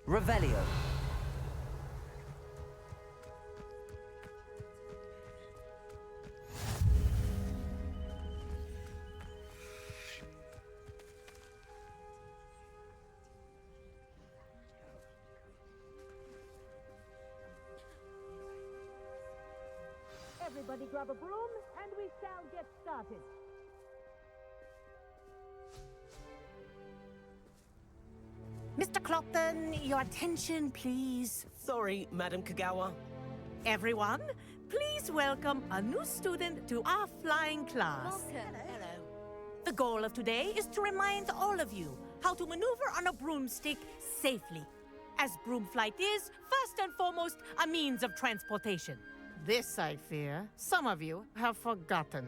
Revelio. Everybody grab a broom, and we shall get started. Mr. Clopton, your attention, please. Sorry, Madam Kagawa. Everyone, please welcome a new student to our flying class. Hello. The goal of today is to remind all of you how to maneuver on a broomstick safely, as broom flight is, first and foremost, a means of transportation. This, I fear, some of you have forgotten.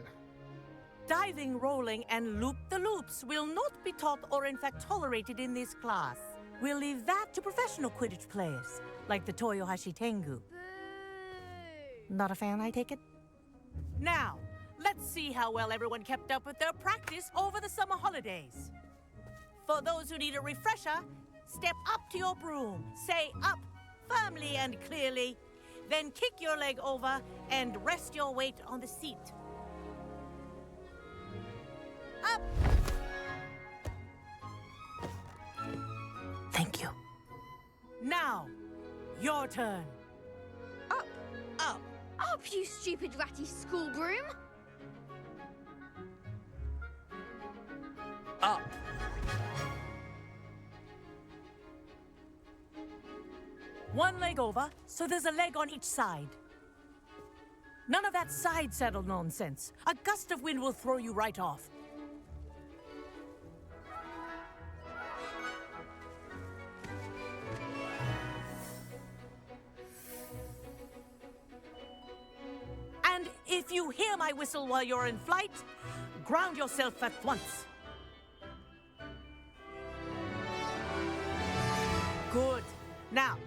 Diving, rolling, and loop-the-loops will not be taught or in fact tolerated in this class. We'll leave that to professional Quidditch players, like the Toyohashi Tengu. Not a fan, I take it? Now, let's see how well everyone kept up with their practice over the summer holidays. For those who need a refresher, step up to your broom, say up firmly and clearly, then kick your leg over and rest your weight on the seat. Up! Thank you. Now, your turn. Up! Up! Up, you stupid ratty school broom! Up. One leg over, so there's a leg on each side. None of that side saddle nonsense. A gust of wind will throw you right off. And if you hear my whistle while you're in flight, ground yourself at once. Good. Now,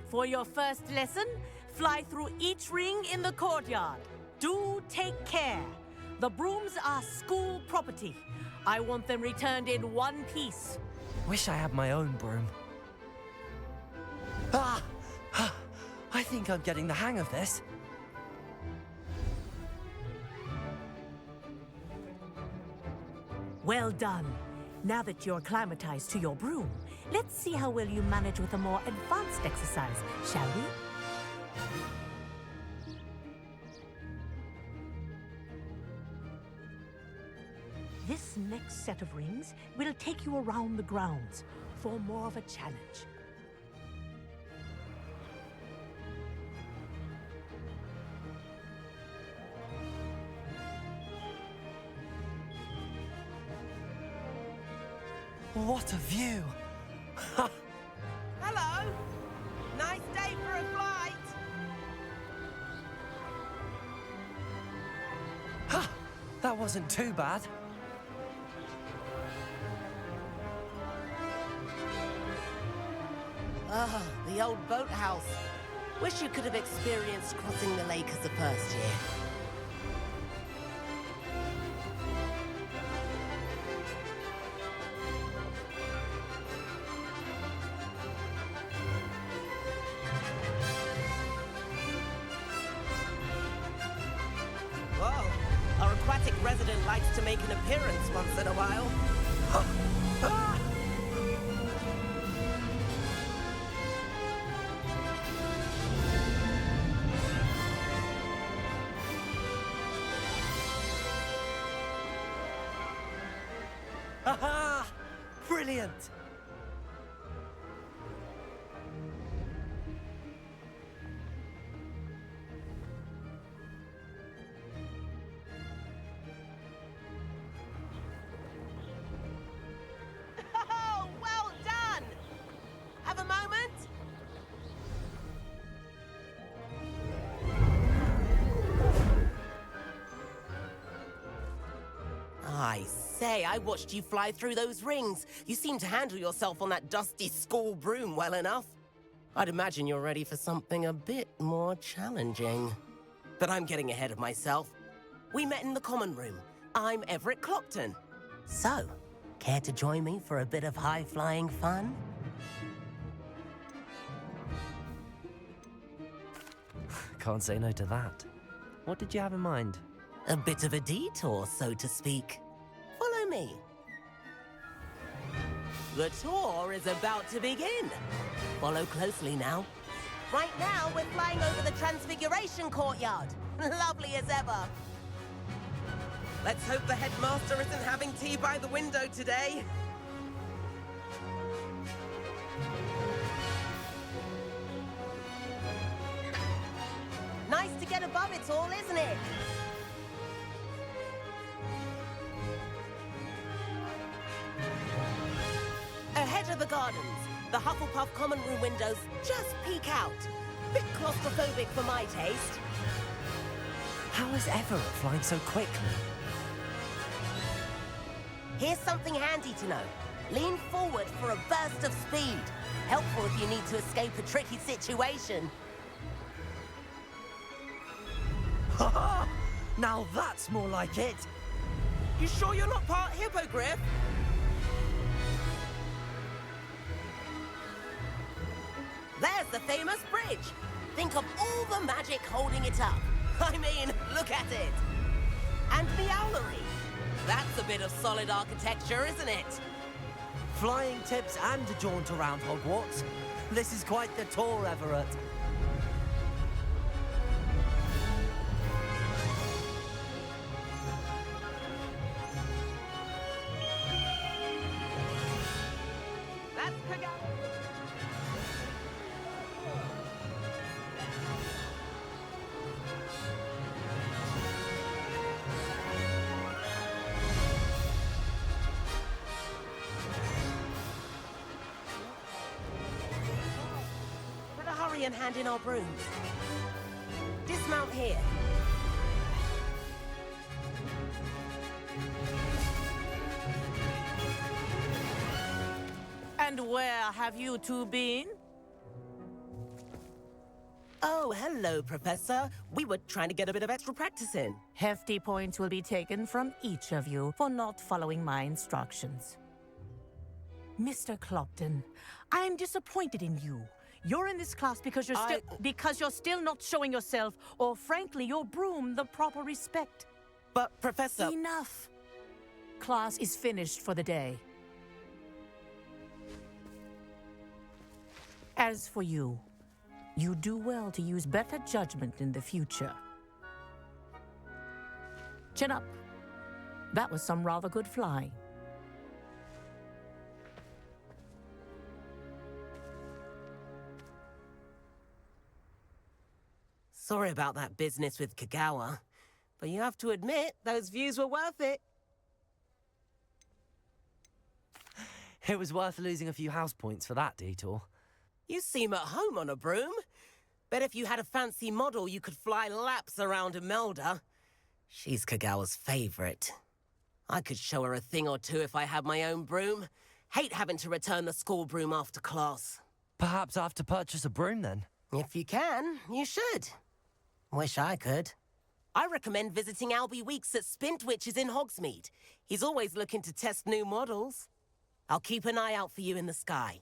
for your first lesson, fly through each ring in the courtyard. Do take care. The brooms are school property. I want them returned in one piece. Wish I had my own broom. Ah! I think I'm getting the hang of this. Well done. Now that you're acclimatized to your broom, let's see how well you manage with a more advanced exercise, shall we? This next set of rings will take you around the grounds for more of a challenge. What a view! Hello! Nice day for a flight! That wasn't too bad. Ah, the old boathouse. Wish you could have experienced crossing the lake as a first year. Whoa, our aquatic resident likes to make an appearance once in a while. Aha! Brilliant! say, I watched you fly through those rings. You seem to handle yourself on that dusty school broom well enough. I'd imagine you're ready for something a bit more challenging. But I'm getting ahead of myself. We met in the common room. I'm Everett Clopton. So, care to join me for a bit of high-flying fun? Can't say no to that. What did you have in mind? A bit of a detour, so to speak. Follow me. The tour is about to begin. Follow closely now. Right now, we're flying over the Transfiguration Courtyard. Lovely as ever. Let's hope the headmaster isn't having tea by the window today. Nice to get above it all, isn't it? Ahead of the gardens, the Hufflepuff common room windows just peek out. Bit claustrophobic for my taste. How is Everett flying so quickly? Here's something handy to know. Lean forward for a burst of speed. Helpful if you need to escape a tricky situation. Ha! Now that's more like it. You sure you're not part hippogriff? There's the famous bridge. Think of all the magic holding it up. I mean, look at it. And the owlery. That's a bit of solid architecture, isn't it? Flying tips and a jaunt around Hogwarts. This is quite the tour, Everett. That's Kagami. Better hurry and hand in our brooms. Dismount here. And where have you two been? Oh, hello, Professor. We were trying to get a bit of extra practice in. Hefty points will be taken from each of you for not following my instructions. Mr. Clopton, I am disappointed in you. You're in this class because you're still not showing yourself, or frankly, your broom, the proper respect. But, Professor... Enough. Class is finished for the day. As for you, you do well to use better judgment in the future. Chin up. That was some rather good flying. Sorry about that business with Kagawa, but you have to admit, those views were worth it. It was worth losing a few house points for that detour. You seem at home on a broom. Bet if you had a fancy model, you could fly laps around Imelda. She's Kagawa's favorite. I could show her a thing or two if I had my own broom. Hate having to return the school broom after class. Perhaps I have to purchase a broom then. If you can, you should. Wish I could. I recommend visiting Albie Weeks at Spintwitches in Hogsmeade. He's always looking to test new models. I'll keep an eye out for you in the sky.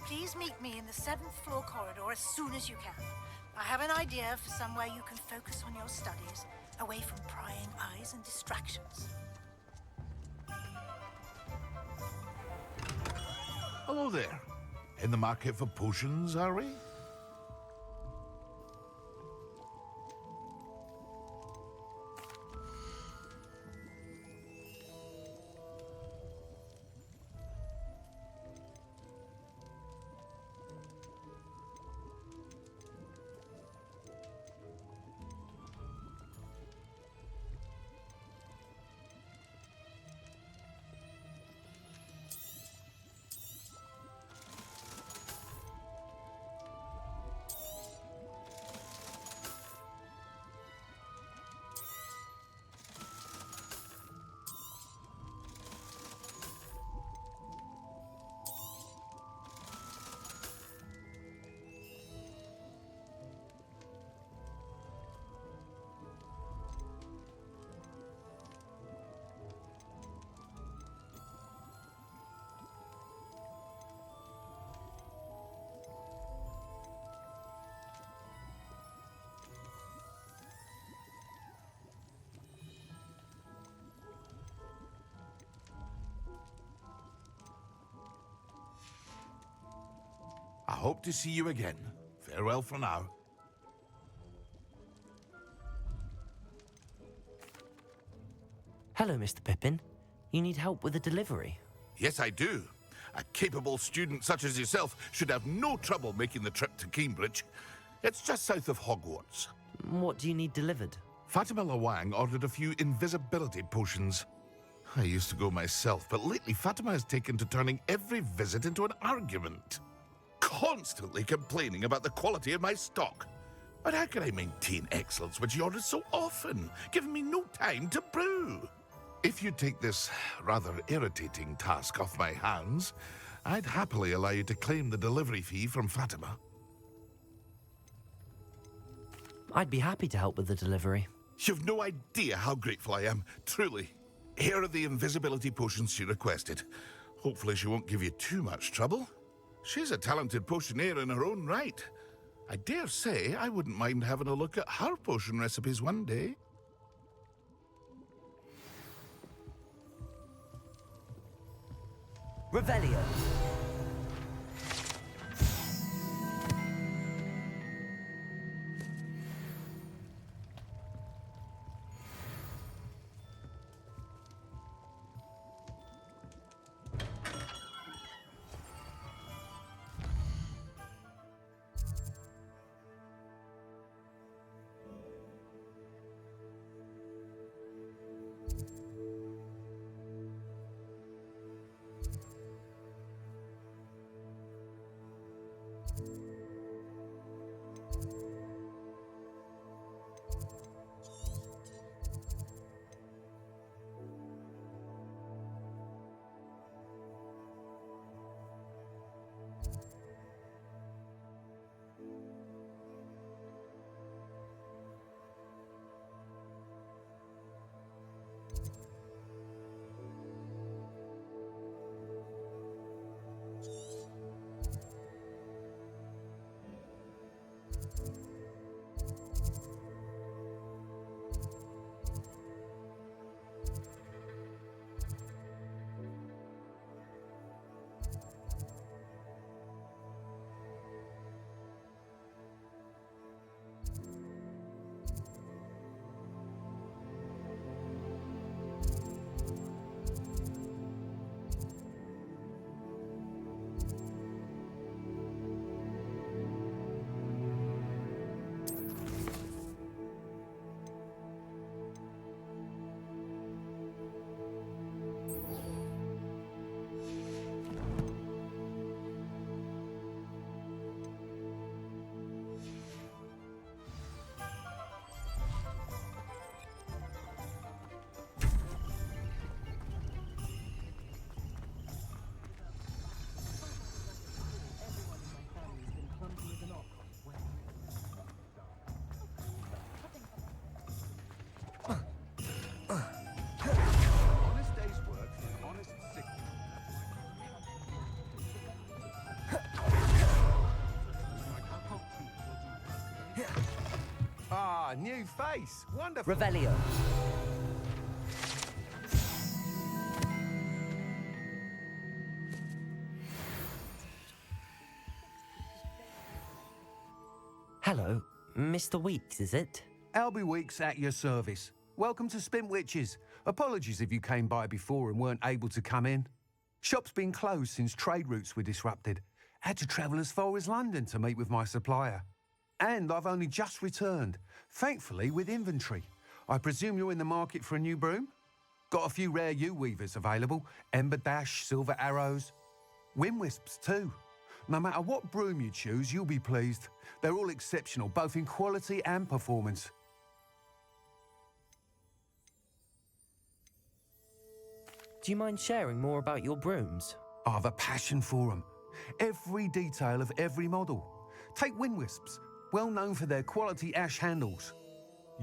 Please meet me in the 7th floor corridor as soon as you can. I have an idea for somewhere you can focus on your studies, away from prying eyes and distractions. Hello there. In the market for potions, are we? I hope to see you again. Farewell for now. Hello, Mr. Pippin. You need help with a delivery? Yes, I do. A capable student such as yourself should have no trouble making the trip to Cambridge. It's just south of Hogwarts. What do you need delivered? Fatima Lawang ordered a few invisibility potions. I used to go myself, but lately Fatima has taken to turning every visit into an argument. Constantly complaining about the quality of my stock. But how can I maintain excellence when she orders so often, giving me no time to brew? If you take this rather irritating task off my hands, I'd happily allow you to claim the delivery fee from Fatima. I'd be happy to help with the delivery. You've no idea how grateful I am, truly. Here are the invisibility potions she requested. Hopefully she won't give you too much trouble. She's a talented potioneer in her own right. I dare say I wouldn't mind having a look at her potion recipes one day. Revelio. a new face. Wonderful. Revelio. Hello, Mr. Weeks, is it? Albie Weeks at your service. Welcome to Spintwitches. Apologies if you came by before and weren't able to come in. Shop's been closed since trade routes were disrupted. Had to travel as far as London to meet with my supplier. And I've only just returned, thankfully with inventory. I presume you're in the market for a new broom? Got a few rare U-weavers available. Ember Dash, Silver Arrows. Wind Wisps too. No matter what broom you choose, you'll be pleased. They're all exceptional, both in quality and performance. Do you mind sharing more about your brooms? I have a passion for them. Every detail of every model. Take Wind Wisps, well known for their quality ash handles.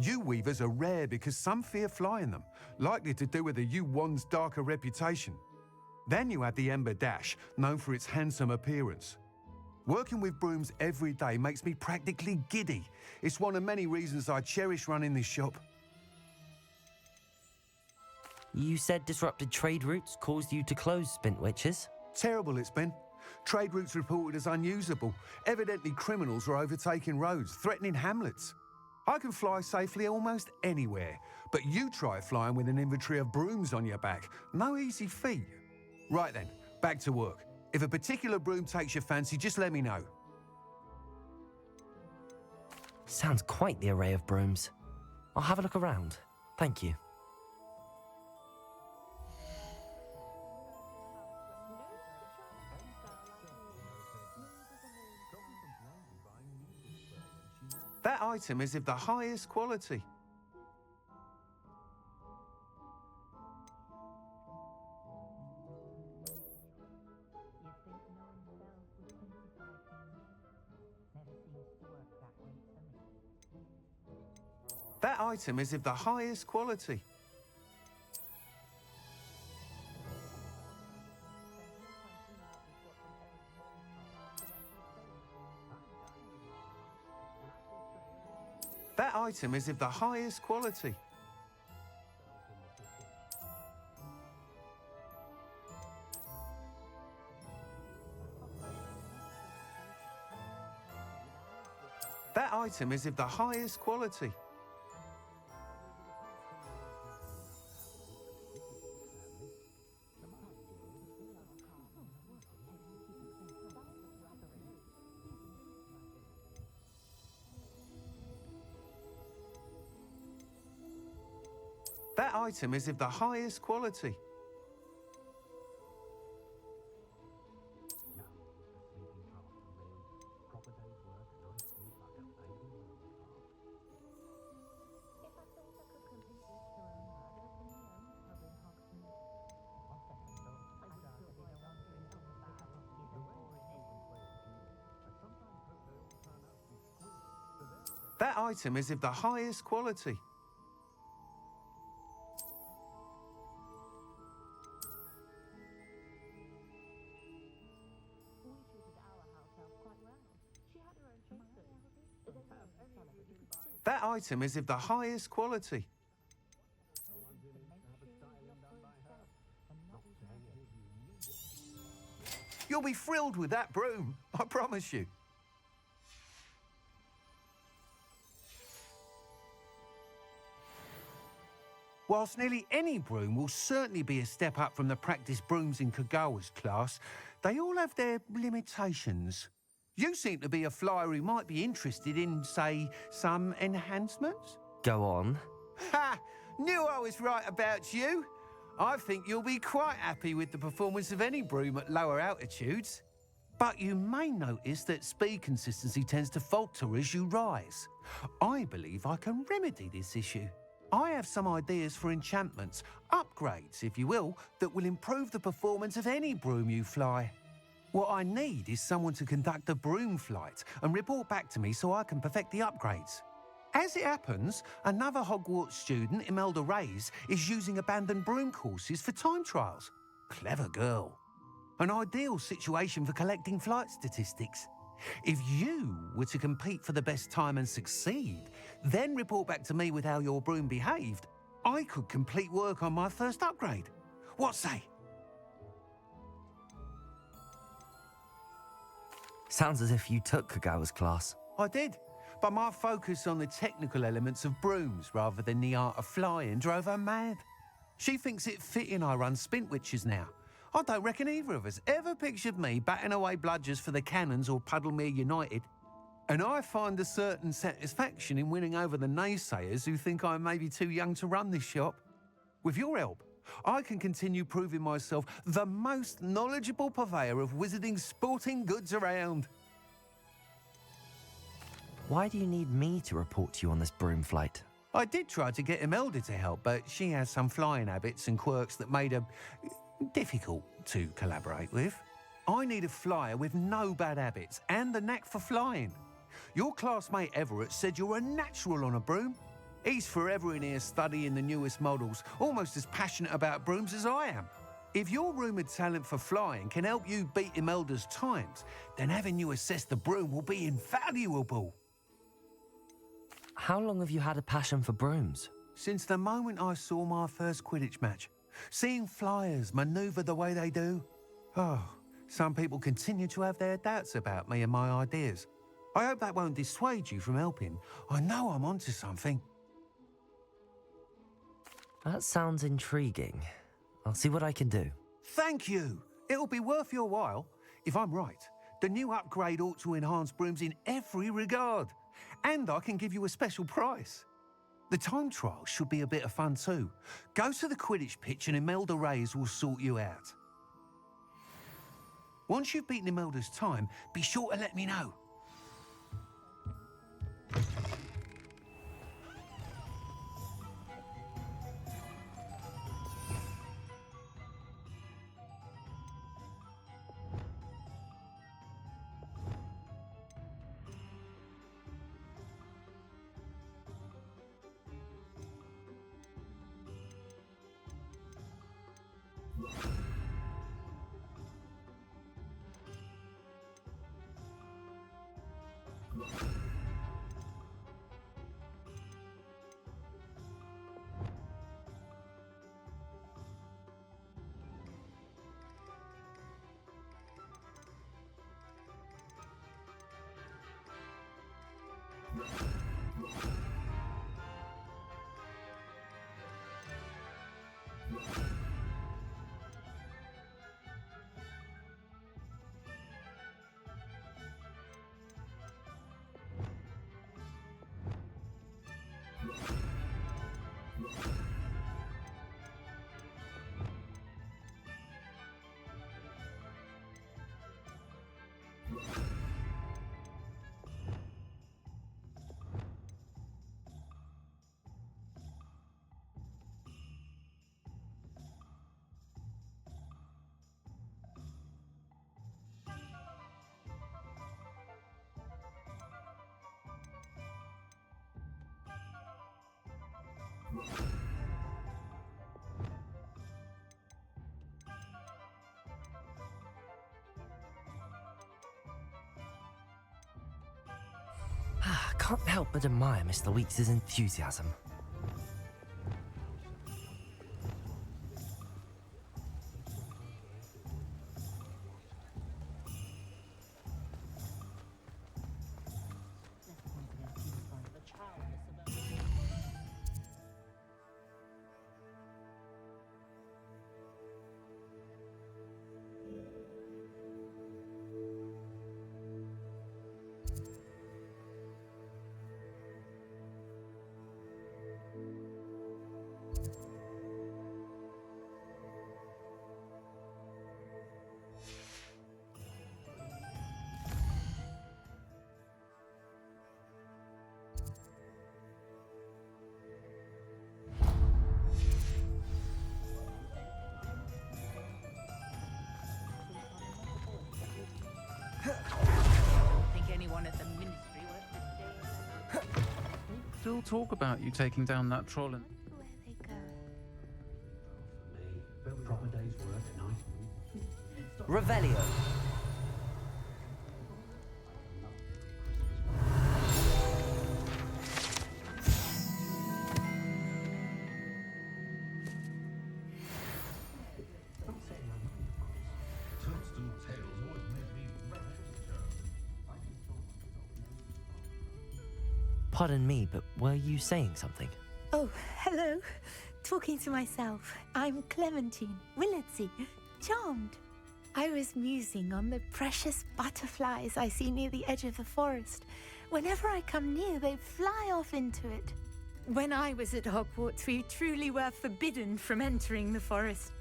U-weavers are rare because some fear flying them, likely to do with the U-wand's darker reputation. Then you have the Ember Dash, known for its handsome appearance. Working with brooms every day makes me practically giddy. It's one of many reasons I cherish running this shop. You said disrupted trade routes caused you to close Spintwitches? Terrible it's been. Trade routes reported as unusable. Evidently criminals were overtaking roads, threatening hamlets. I can fly safely almost anywhere, but you try flying with an inventory of brooms on your back. No easy feat. Right then, back to work. If a particular broom takes your fancy, just let me know. Sounds quite the array of brooms. I'll have a look around. Thank you. That item is of the highest quality. That item is of the highest quality. That item is of the highest quality. That item is of the highest quality. That item is of the highest quality. That item is of the highest quality. That item is of the highest quality. You'll be thrilled with that broom, I promise you. Whilst nearly any broom will certainly be a step up from the practice brooms in Kagawa's class, they all have their limitations. You seem to be a flyer who might be interested in, say, some enhancements? Go on. Ha! Knew I was right about you. I think you'll be quite happy with the performance of any broom at lower altitudes. But you may notice that speed consistency tends to falter as you rise. I believe I can remedy this issue. I have some ideas for enchantments, upgrades, if you will, that will improve the performance of any broom you fly. What I need is someone to conduct a broom flight and report back to me so I can perfect the upgrades. As it happens, another Hogwarts student, Imelda Reyes, is using abandoned broom courses for time trials. Clever girl. An ideal situation for collecting flight statistics. If you were to compete for the best time and succeed, then report back to me with how your broom behaved, I could complete work on my first upgrade. What say? Sounds as if you took Kagawa's class. I did, but my focus on the technical elements of brooms rather than the art of flying drove her mad. She thinks it fitting I run Spintwitches now. I don't reckon either of us ever pictured me batting away bludgers for the Cannons or Puddlemere United. And I find a certain satisfaction in winning over the naysayers who think I may be too young to run this shop. With your help, I can continue proving myself the most knowledgeable purveyor of wizarding sporting goods around. Why do you need me to report to you on this broom flight? I did try to get Imelda to help, but she has some flying habits and quirks that made her difficult to collaborate with. I need a flyer with no bad habits and the knack for flying. Your classmate Everett said you're a natural on a broom. He's forever in here studying the newest models, almost as passionate about brooms as I am. If your rumoured talent for flying can help you beat Imelda's times, then having you assess the broom will be invaluable. How long have you had a passion for brooms? Since the moment I saw my first Quidditch match. Seeing flyers manoeuvre the way they do. Oh, some people continue to have their doubts about me and my ideas. I hope that won't dissuade you from helping. I know I'm onto something. That sounds intriguing. I'll see what I can do. Thank you. It'll be worth your while. If I'm right, the new upgrade ought to enhance brooms in every regard. And I can give you a special price. The time trial should be a bit of fun too. Go to the Quidditch pitch and Imelda Reyes will sort you out. Once you've beaten Imelda's time, be sure to let me know. Can't help but admire Mr. Weeks' enthusiasm. Think anyone at the ministry will have to stay. Still talk about you taking down that troll and... Where they go. Proper day's work at night. Revelio. Pardon me, but were you saying something? Oh, hello. Talking to myself. I'm Clementine, Willardsey, charmed. I was musing on the precious butterflies I see near the edge of the forest. Whenever I come near, they fly off into it. When I was at Hogwarts, we truly were forbidden from entering the forest.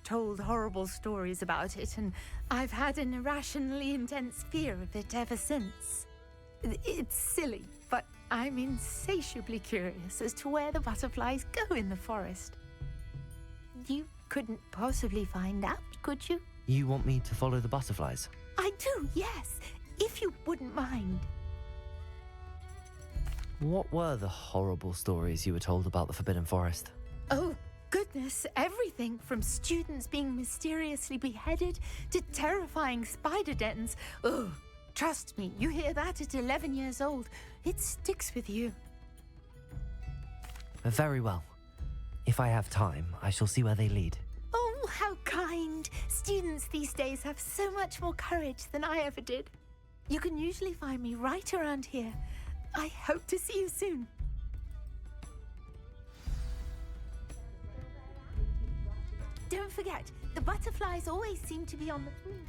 Told horrible stories about it, and I've had an irrationally intense fear of it ever since. It's silly, but I'm insatiably curious as to where the butterflies go in the forest. You couldn't possibly find out, could you? You want me to follow the butterflies? I do, yes, if you wouldn't mind. What were the horrible stories you were told about the Forbidden Forest? Oh, goodness, everything from students being mysteriously beheaded to terrifying spider dens. Oh, trust me, you hear that at 11 years old, it sticks with you. Very well. If I have time, I shall see where they lead. Oh, how kind. Students these days have so much more courage than I ever did. You can usually find me right around here. I hope to see you soon. Don't forget, the butterflies always seem to be on the move.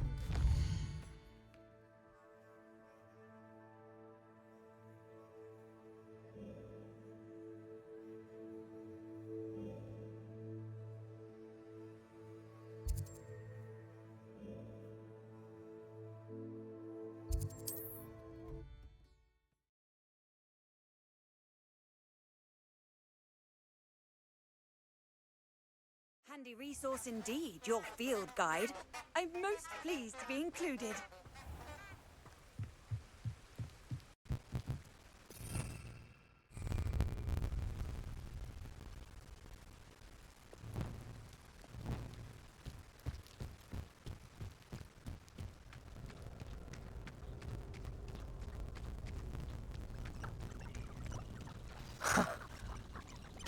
Handy resource indeed, your field guide. I'm most pleased to be included.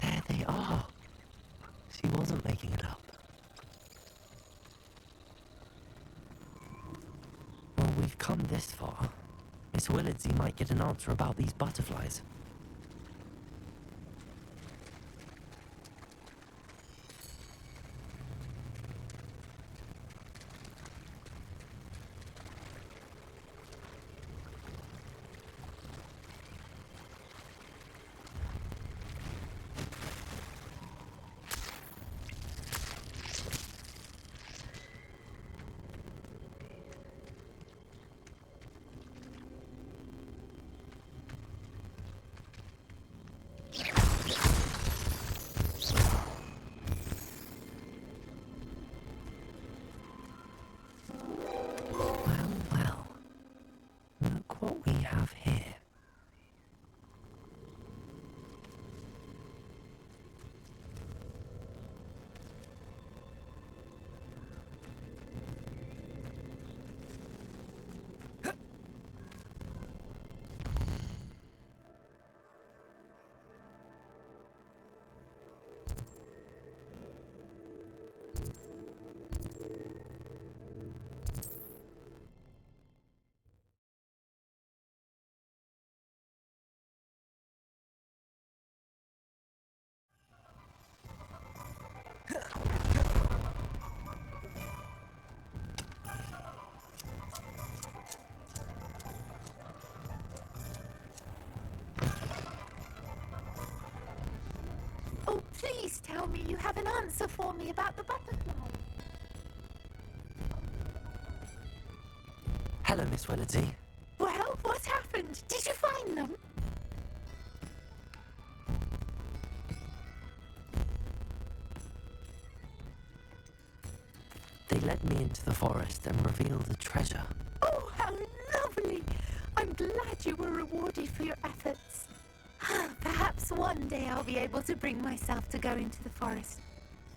There they are. She wasn't making it up. Well, we've come this far. Miss Willardsey might get an answer about these butterflies. Look what we have here. Oh, please tell me you have an answer for me about the butterflies. Hello, Miss Willardsey. Well, what happened? Did you find them? They led me into the forest and revealed a treasure. Oh, how lovely! I'm glad you were rewarded for your efforts. Perhaps one day I'll be able to bring myself to go into the forest.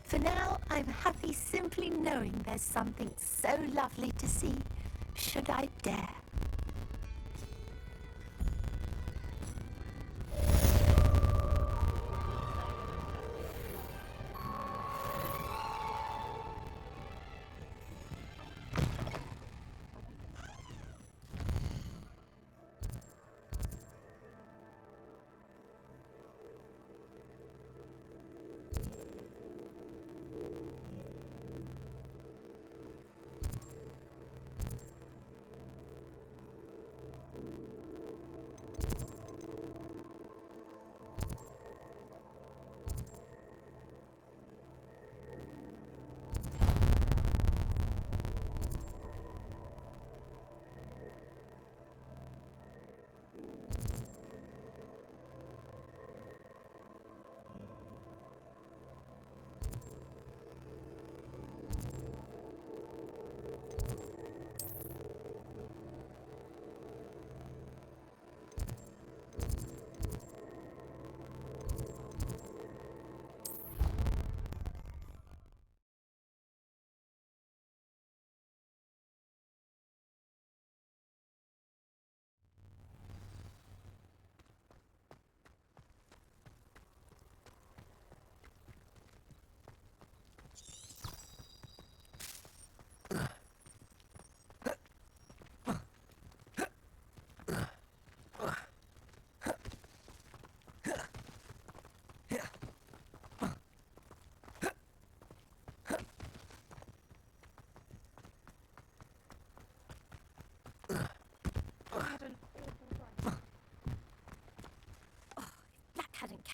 For now, I'm happy simply knowing there's something so lovely to see, should I dare.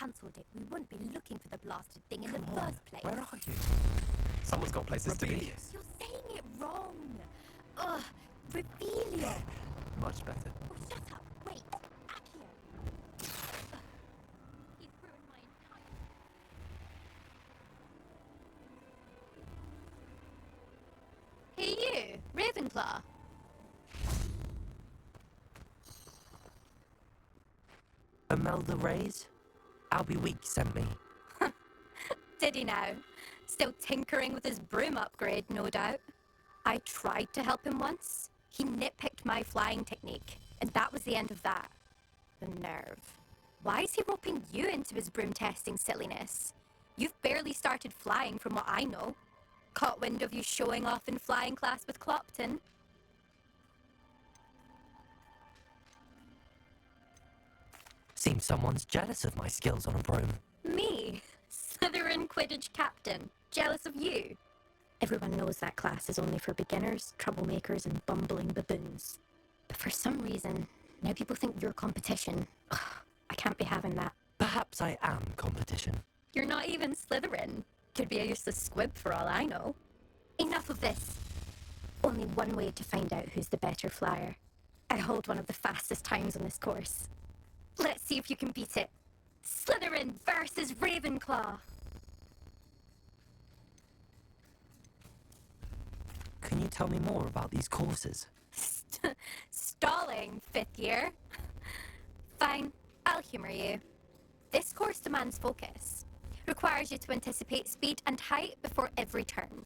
cancelled it, we wouldn't be looking for the blasted thing in the first place. Where are you? Someone's got places to be. You're saying it wrong. Ugh, Revelia. Much better. Oh, shut up. Wait, Accio. He's ruined my entire... Hey you, Ravenclaw. Imelda Reyes? Albie Week sent me. Did he now? Still tinkering with his broom upgrade, no doubt. I tried to help him once. He nitpicked my flying technique, and that was the end of that. The nerve. Why is he roping you into his broom testing silliness? You've barely started flying from what I know. Caught wind of you showing off in flying class with Clopton. Seems someone's jealous of my skills on a broom. Me? Slytherin Quidditch captain. Jealous of you? Everyone knows that class is only for beginners, troublemakers, and bumbling baboons. But for some reason, now people think you're competition. Ugh, I can't be having that. Perhaps I am competition. You're not even Slytherin. Could be a useless squib for all I know. Enough of this. Only one way to find out who's the better flyer. I hold one of the fastest times on this course. Let's see if you can beat it. Slytherin versus Ravenclaw. Can you tell me more about these courses? Stalling, 5th year. Fine, I'll humor you. This course demands focus. Requires you to anticipate speed and height before every turn.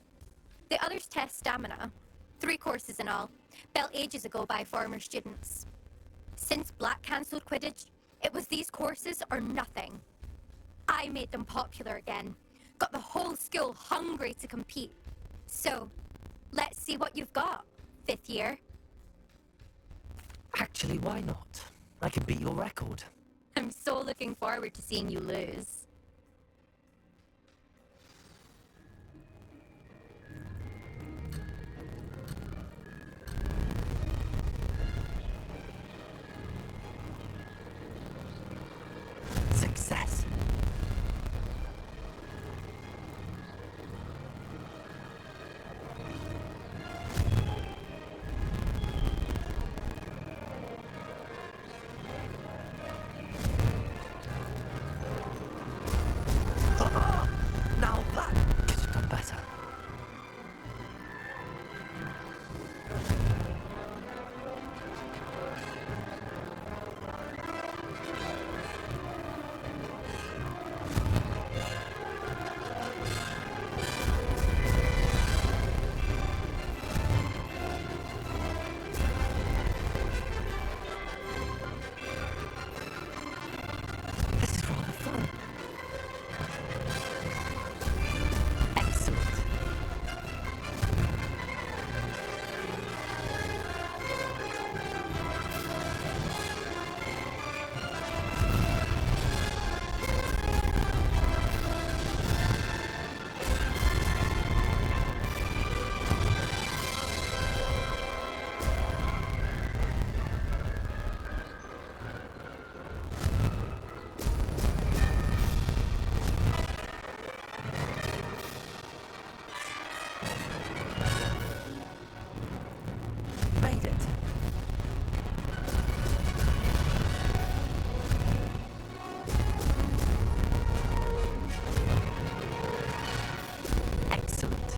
The others test stamina. 3 courses in all, built ages ago by former students. Since Black cancelled Quidditch, it was these courses or nothing. I made them popular again. Got the whole school hungry to compete. So, let's see what you've got, 5th year. Actually, why not? I can beat your record. I'm so looking forward to seeing you lose. Success. Now that could have done better. This is rather fun. Excellent. Made it. Excellent.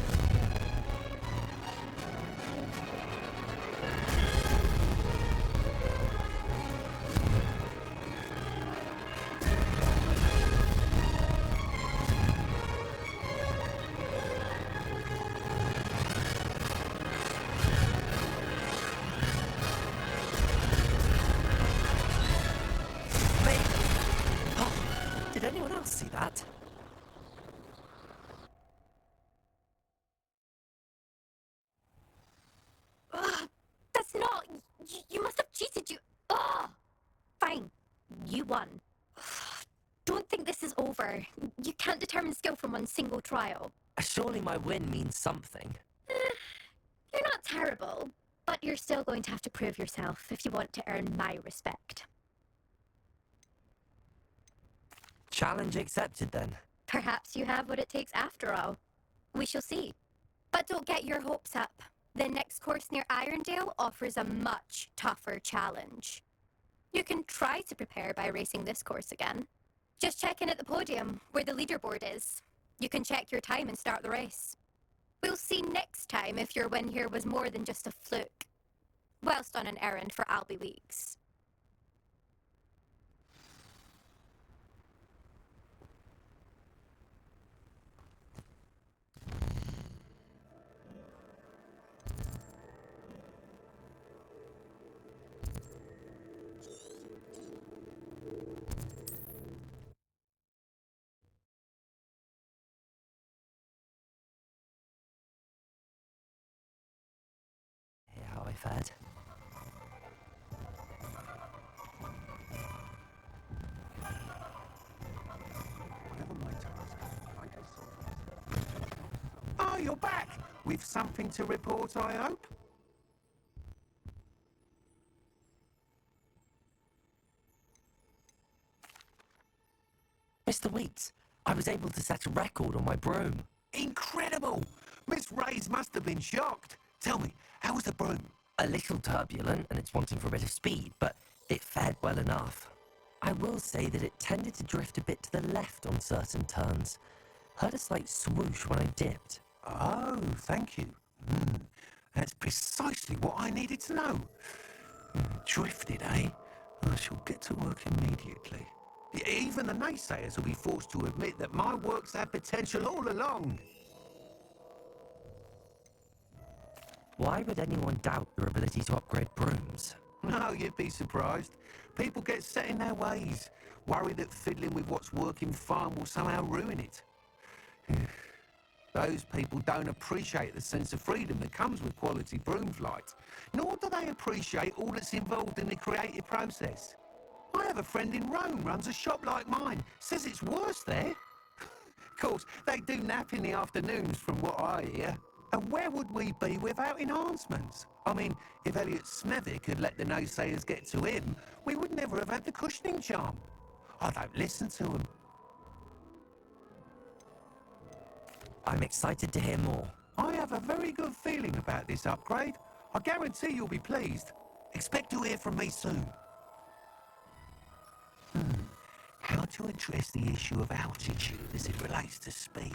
Made it. Oh, did anyone else see that? Ugh, that's not... You must have cheated, you... Ugh. Fine. You won. Don't think this is over. You can't determine skill from one single trial. Surely my win means something. You're not terrible, but you're still going to have to prove yourself if you want to earn my respect. Challenge accepted then. Perhaps you have what it takes after all. We shall see. But don't get your hopes up. The next course near Irondale offers a much tougher challenge. You can try to prepare by racing this course again. Just check in at the podium, where the leaderboard is. You can check your time and start the race. We'll see next time if your win here was more than just a fluke. Whilst on an errand for Albie Weeks. Hear how I fared? Oh, you're back! With something to report, I hope? Mr. Weeks, I was able to set a record on my broom. Incredible! Miss Ray's must have been shocked. Tell me, how was the broom? A little turbulent and it's wanting for a bit of speed, but it fared well enough. I will say that it tended to drift a bit to the left on certain turns. Heard a slight swoosh when I dipped. Oh, thank you. That's precisely what I needed to know. Drifted, eh? I shall get to work immediately. Even the naysayers will be forced to admit that my work's had potential all along. Why would anyone doubt your ability to upgrade brooms? No, you'd be surprised. People get set in their ways, worry that fiddling with what's working fine will somehow ruin it. Those people don't appreciate the sense of freedom that comes with quality broom flight, nor do they appreciate all that's involved in the creative process. I have a friend in Rome runs a shop like mine, says it's worse there. Of course, they do nap in the afternoons from what I hear. And where would we be without enhancements? I mean, if Elliot Smethwick had let the naysayers get to him, we would never have had the cushioning charm. I don't listen to them. I'm excited to hear more. I have a very good feeling about this upgrade. I guarantee you'll be pleased. Expect to hear from me soon. How to address the issue of altitude as it relates to speed?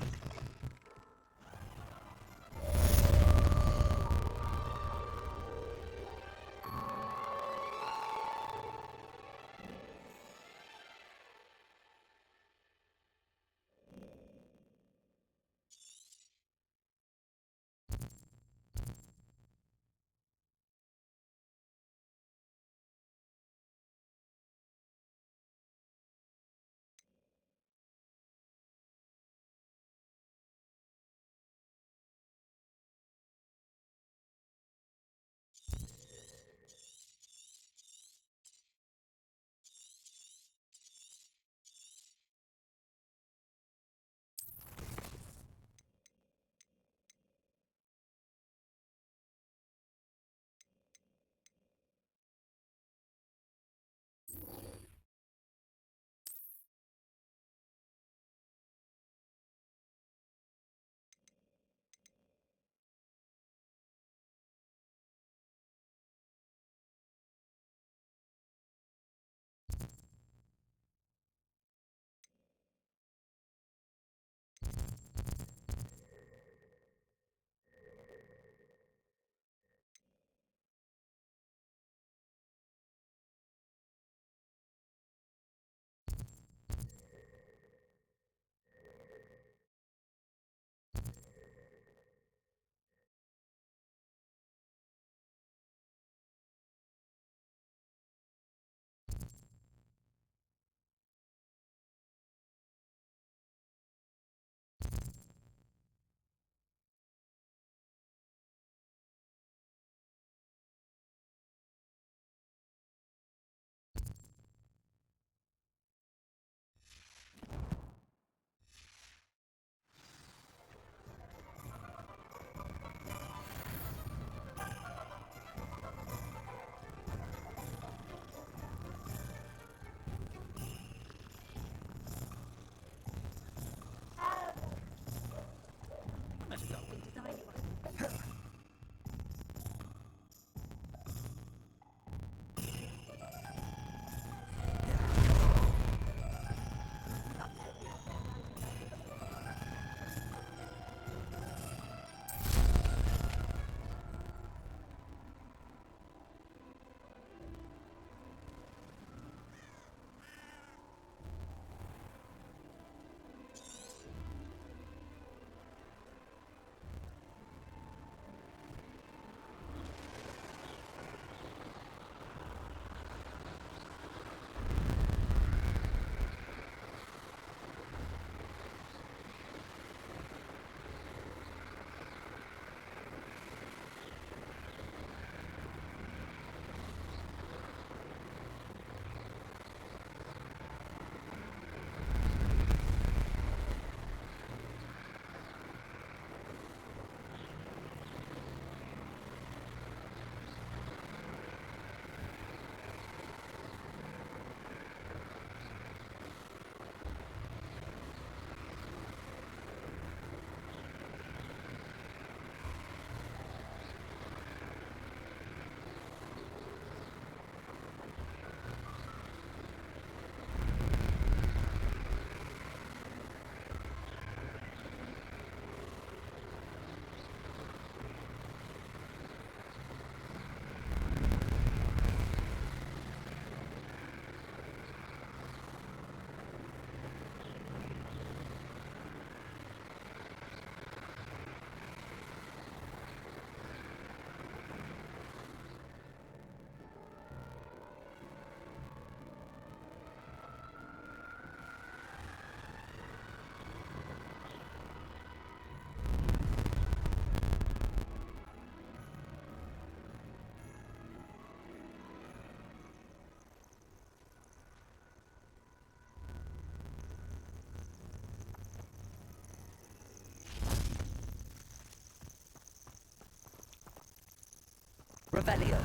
Revelio.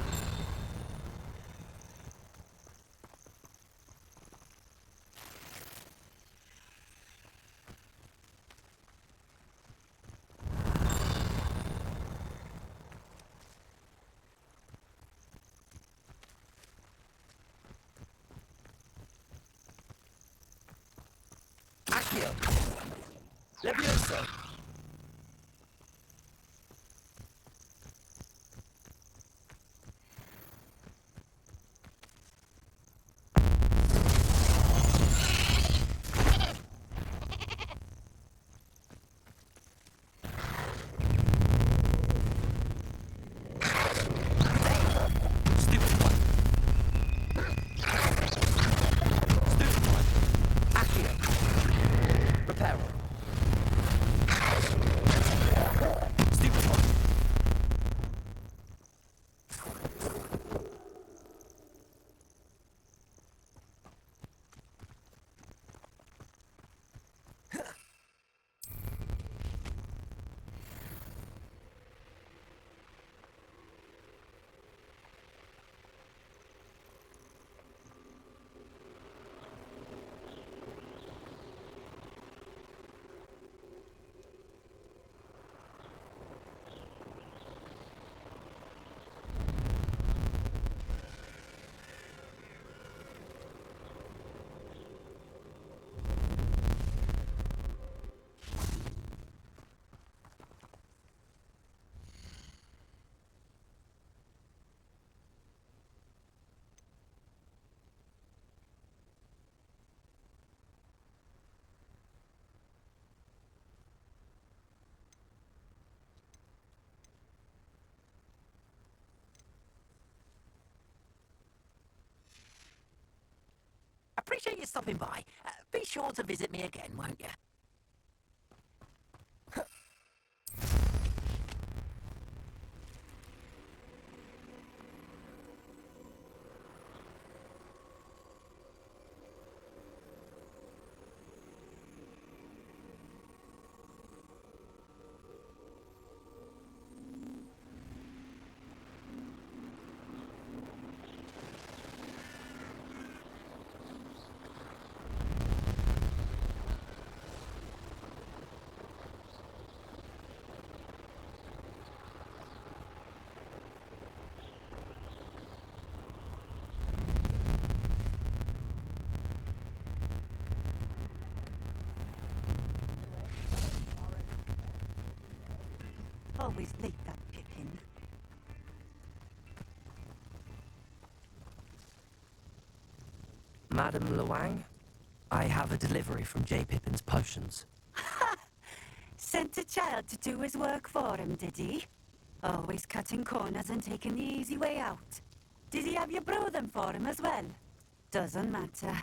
Accio. Levioso. Appreciate you stopping by. Be sure to visit me again, won't you? Always late, that Pippin. Madam Luang, I have a delivery from J. Pippin's Potions. Sent a child to do his work for him, did he? Always cutting corners and taking the easy way out. Did he have you brew them for him as well? Doesn't matter.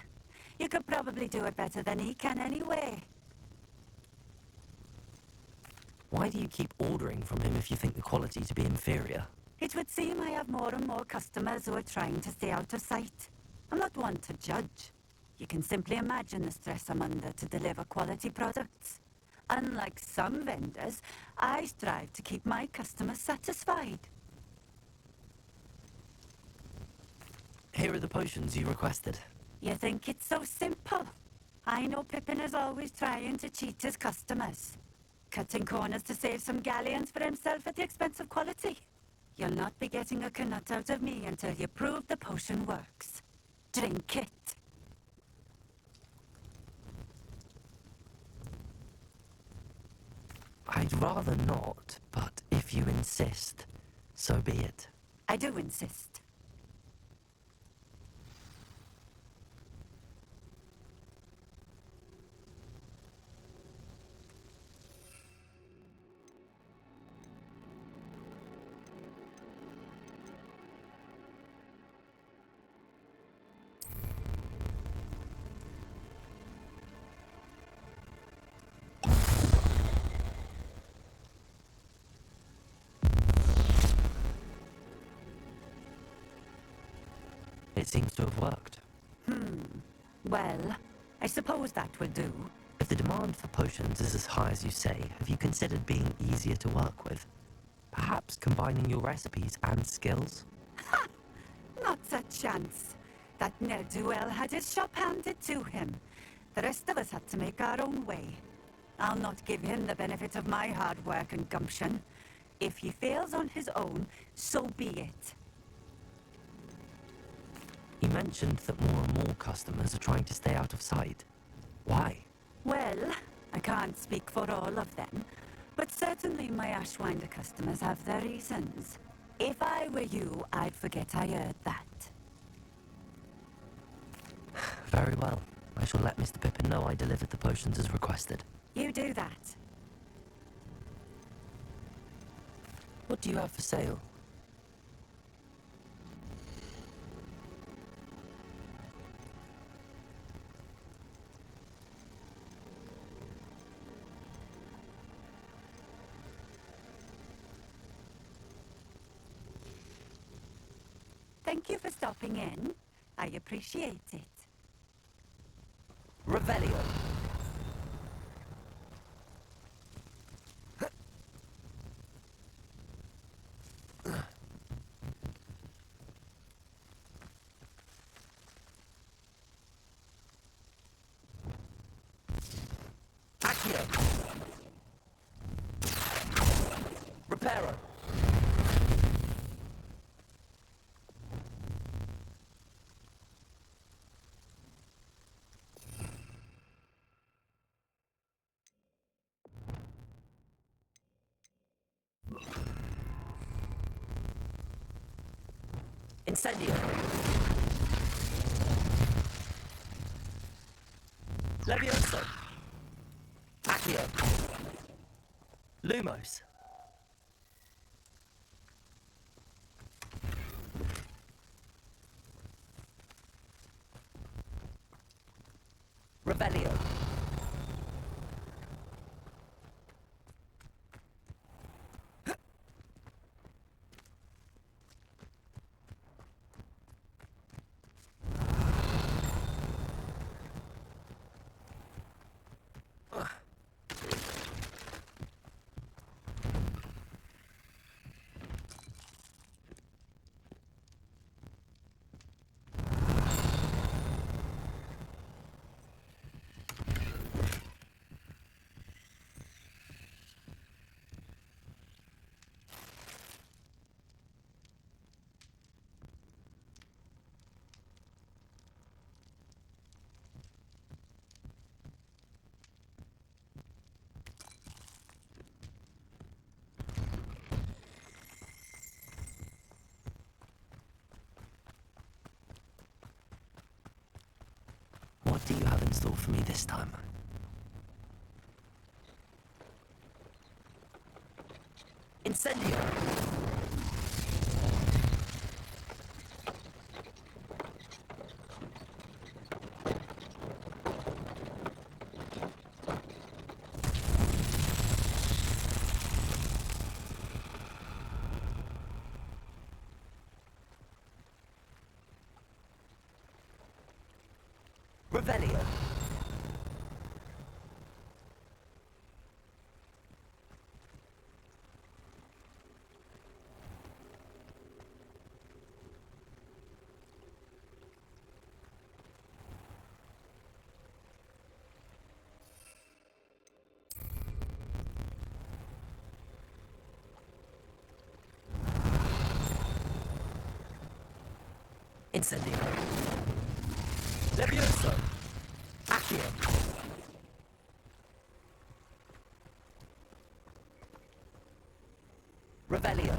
You could probably do it better than he can anyway. Why do you keep ordering from him if you think the quality to be inferior? It would seem I have more and more customers who are trying to stay out of sight. I'm not one to judge. You can simply imagine the stress I'm under to deliver quality products. Unlike some vendors, I strive to keep my customers satisfied. Here are the potions you requested. You think it's so simple? I know Pippin is always trying to cheat his customers. Cutting corners to save some galleons for himself at the expense of quality. You'll not be getting a knut out of me until you prove the potion works. Drink it. I'd rather not, but if you insist, so be it. I do insist. It seems to have worked. Well, I suppose that will do. If the demand for potions is as high as you say, have you considered being easier to work with? Perhaps combining your recipes and skills? Not a chance. That ne'er-do-well had his shop handed to him. The rest of us had to make our own way. I'll not give him the benefit of my hard work and gumption. If he fails on his own, so be it. You mentioned that more and more customers are trying to stay out of sight. Why? Well, I can't speak for all of them, but certainly my Ashwinder customers have their reasons. If I were you, I'd forget I heard that. Very well. I shall let Mr. Pippin know I delivered the potions as requested. You do that. What do you have for sale? Thank you for stopping in. I appreciate it. Revelio. Accio. Reparo. Incendio. Levioso. Accio. Lumos. Revelio. What do you have in store for me this time? Incendio! Revelio. Incendio. Levioso. Accio. Revelio.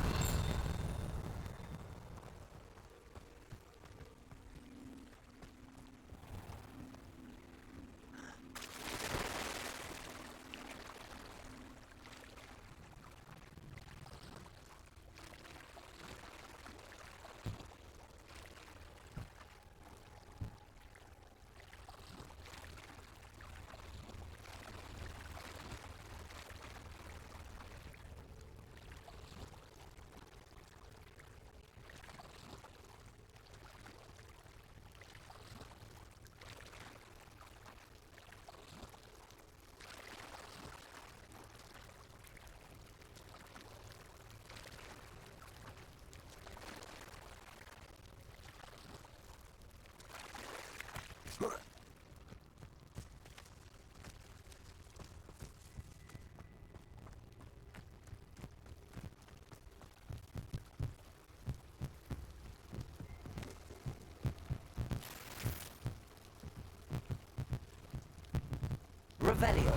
Revelio.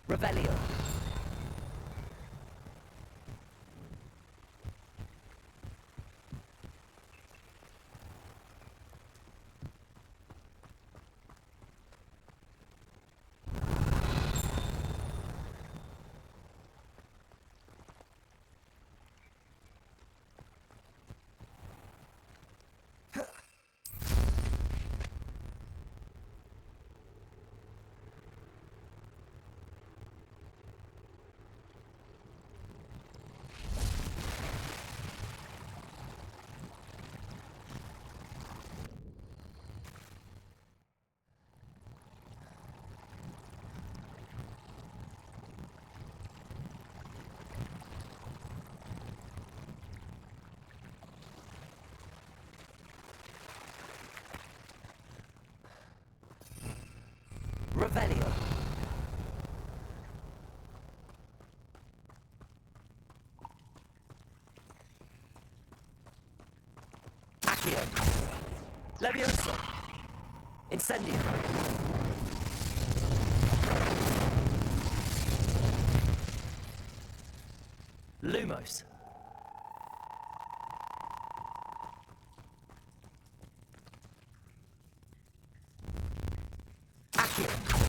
Revelio. Revelio. Accio. Levioso. Incendio. Lumos. Accio.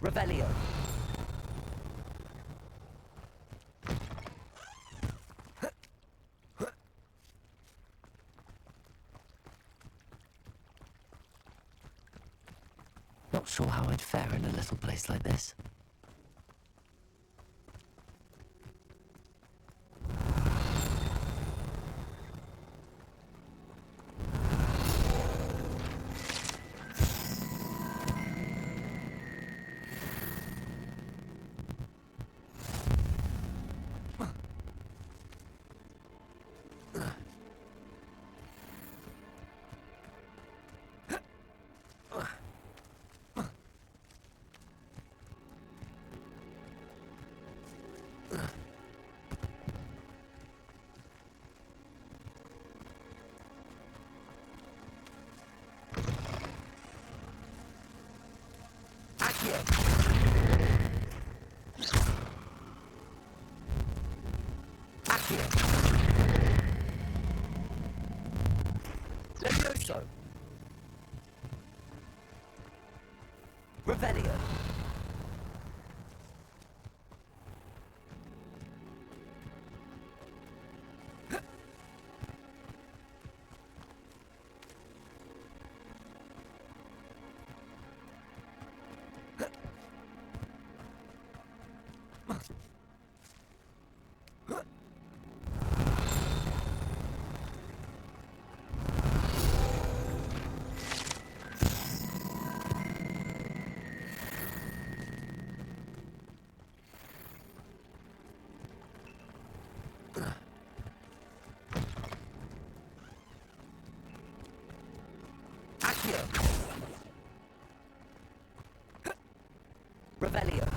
Revelio. Not sure how I'd fare in a little place like this. Levioso. Revelio. Revelio.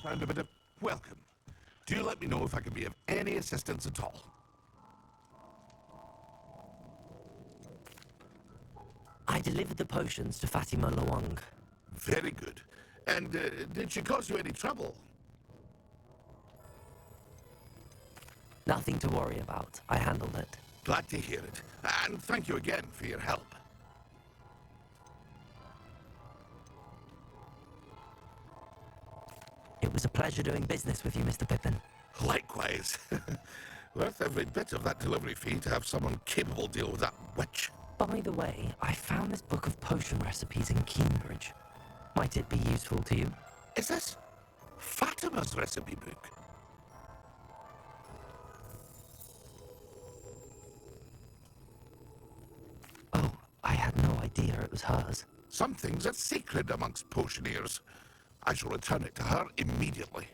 Found a bit of welcome. Do let me know if I can be of any assistance at all. I I delivered the potions to Fatima Luang. Very good. And did she cause you any trouble? Nothing to worry about. I handled it. Glad to hear it. And thank you again for your help. It was a pleasure doing business with you, Mr. Pippin. Likewise. Worth every bit of that delivery fee to have someone capable deal with that witch. By the way, I found this book of potion recipes in Cambridge. Might it be useful to you? Is this Fatima's recipe book? Oh, I had no idea it was hers. Some things are sacred amongst potioneers. I shall return it to her immediately.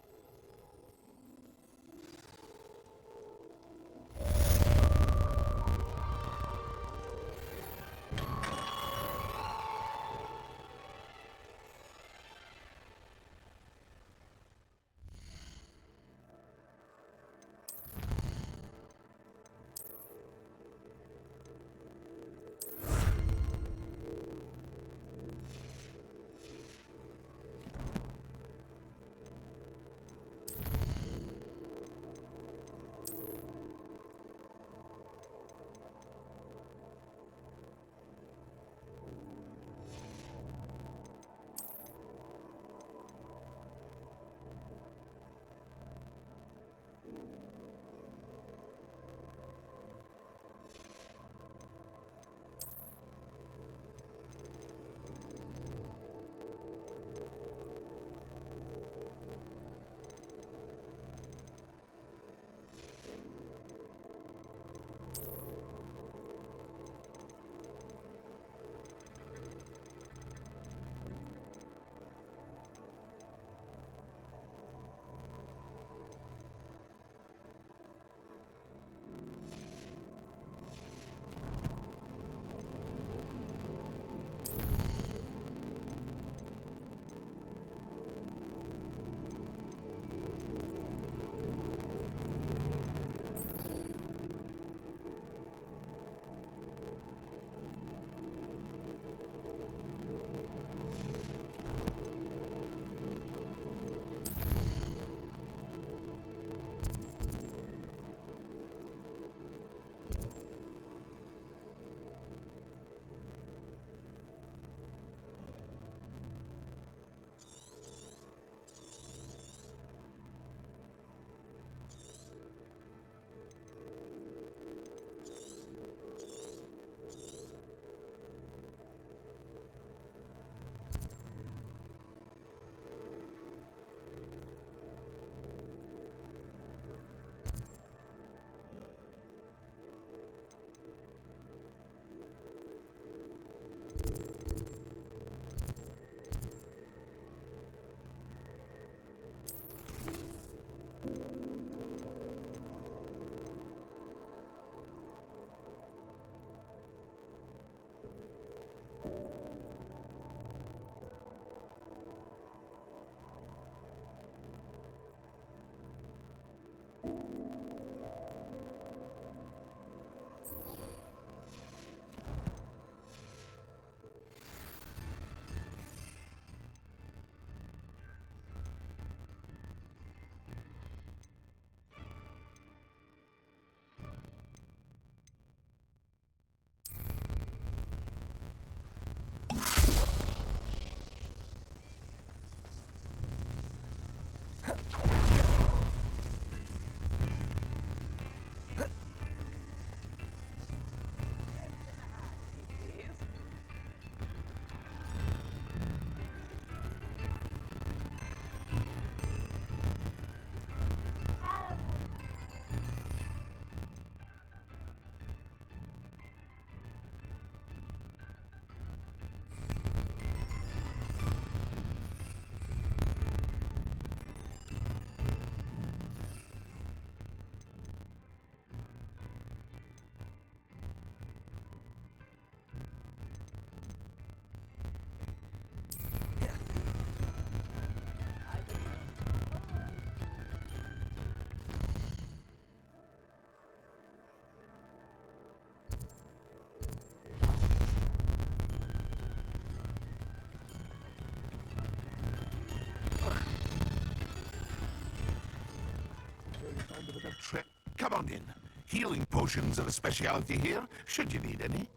Come on in. Healing potions are a specialty here, should you need any.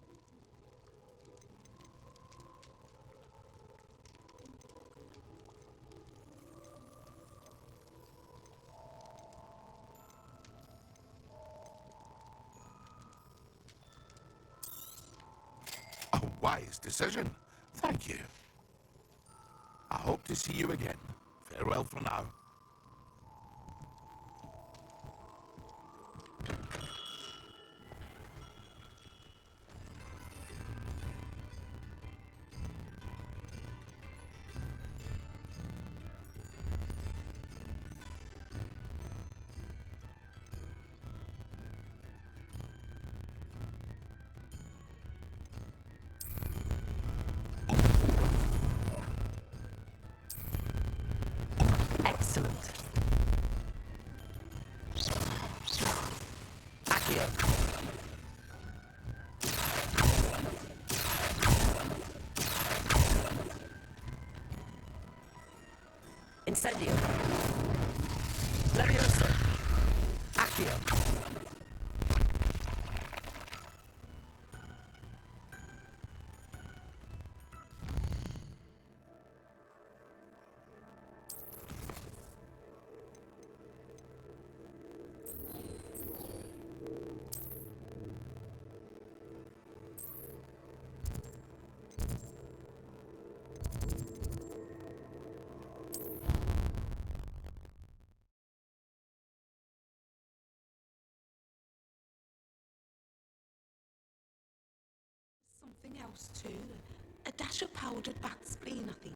A wise decision. Thank you. I hope to see you again. Farewell for now. Excellent. Accio. Incendio. Levioso. Accio. Something else too. A dash of powdered bat spleen, I think.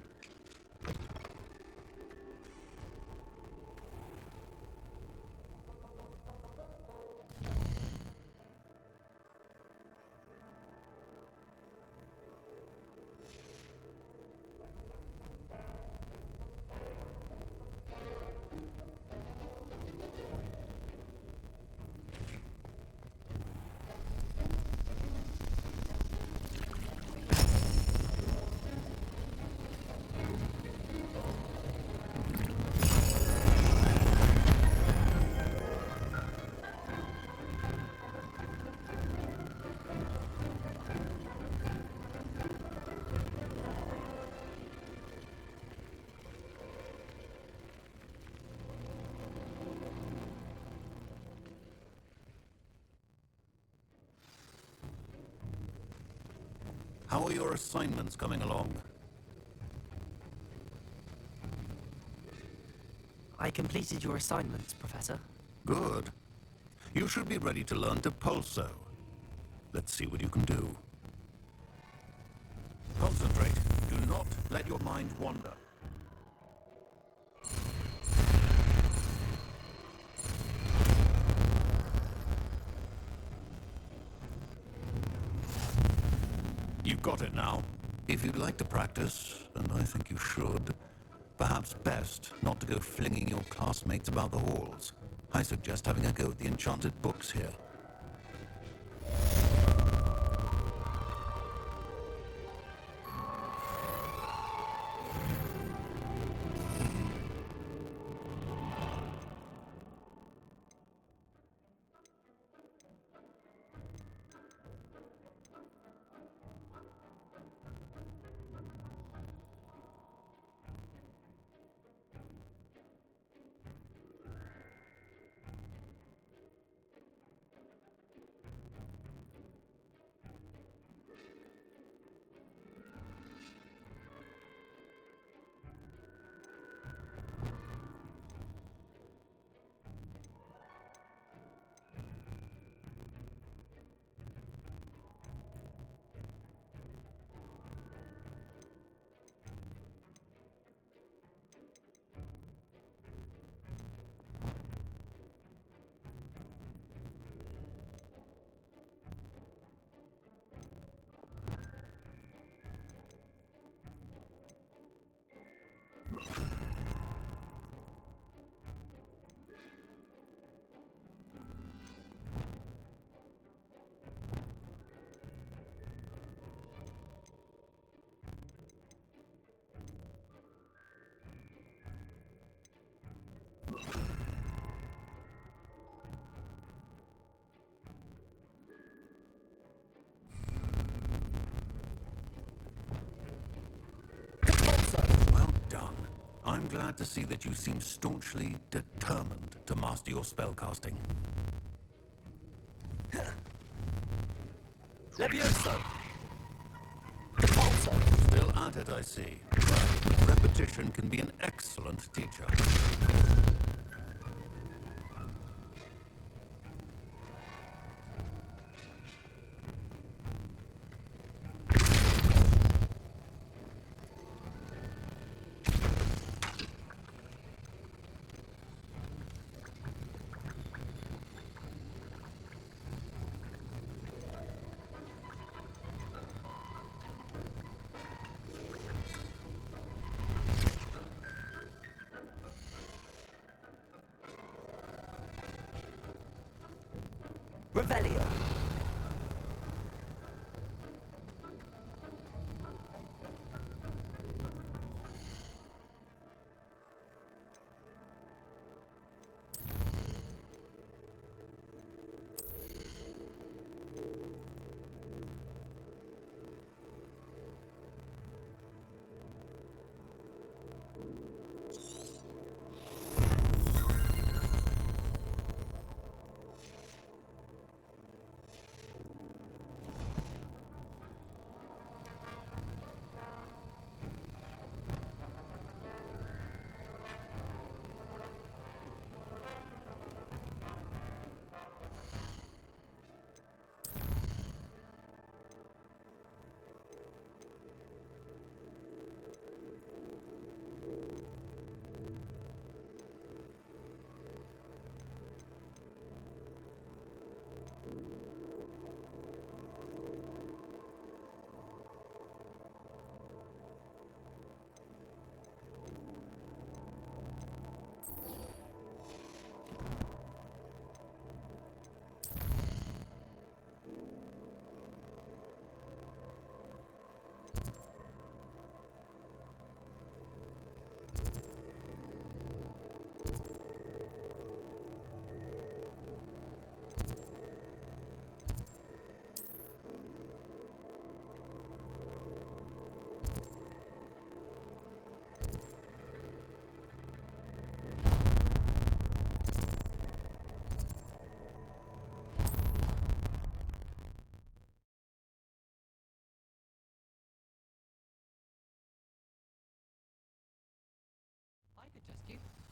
How are your assignments coming along? I completed your assignments, Professor. Good. You should be ready to learn to pulso. Let's see what you can do. Concentrate. Do not let your mind wander. You've got it now. If you'd like to practice, and I think you should, perhaps best not to go flinging your classmates about the halls. I suggest having a go at the enchanted books here. I'm glad to see that you seem staunchly determined to master your spellcasting. Levioso! Still at it, I see. Well, repetition can be an excellent teacher. Revelio.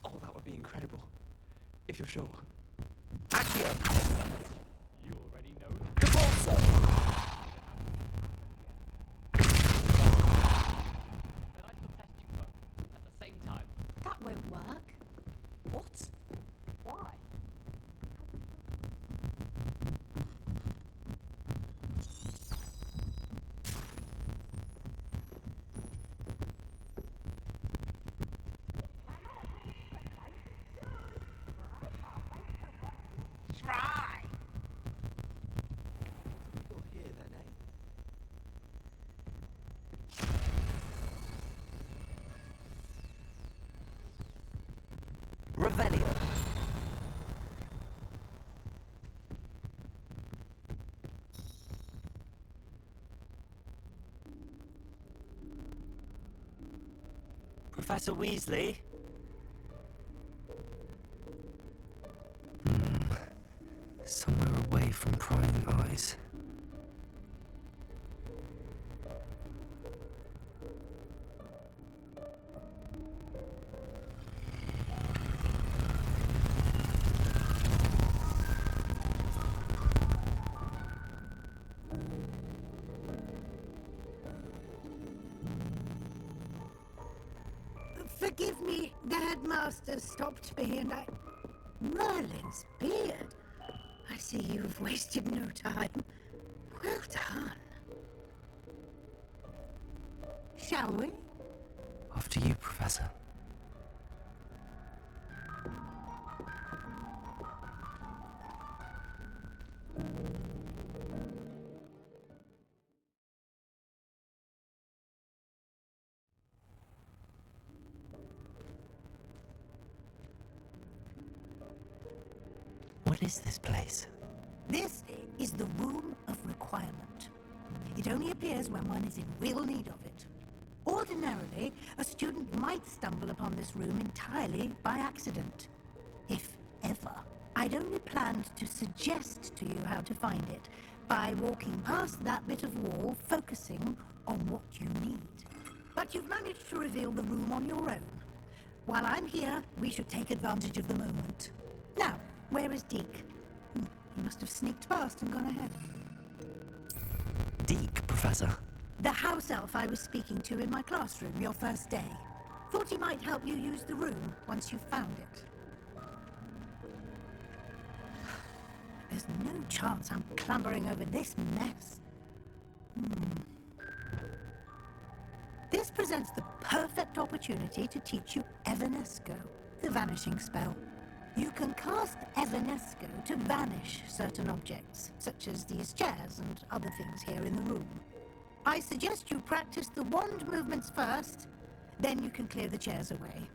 Oh, that would be incredible. If you're sure. Accio! You already know. Cabalso! But I still test you both at the same time. That won't work. What? Why? Try. You'll hear their name. Revelio. Professor Weasley? Somewhere away from prying eyes. Forgive me, the headmaster stopped me and I... Merlin's beard. I see you've wasted no time. Well done. Shall we? After you, Professor. What is this place? This is the Room of Requirement. It only appears when one is in real need of it. Ordinarily, a student might stumble upon this room entirely by accident. If ever. I'd only planned to suggest to you how to find it by walking past that bit of wall, focusing on what you need. But you've managed to reveal the room on your own. While I'm here, we should take advantage of the moment. Now, where is Deke? He must have sneaked past and gone ahead. Deke, Professor. The house elf I was speaking to in my classroom your first day. Thought he might help you use the room once you found it. There's no chance I'm clambering over this mess. This presents the perfect opportunity to teach you Evanesco, the vanishing spell. You can cast Evanesco to vanish certain objects, such as these chairs and other things here in the room. I suggest you practice the wand movements first, then you can clear the chairs away.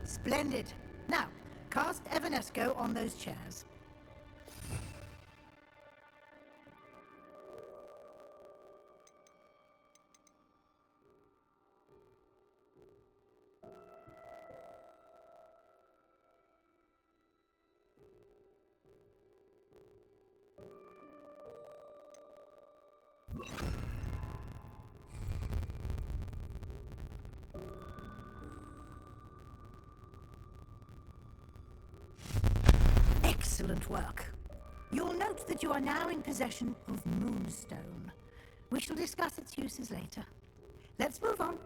Splendid. Now, cast Evanesco on those chairs. Excellent work. You'll note that you are now in possession of Moonstone. We shall discuss its uses later. Let's move on.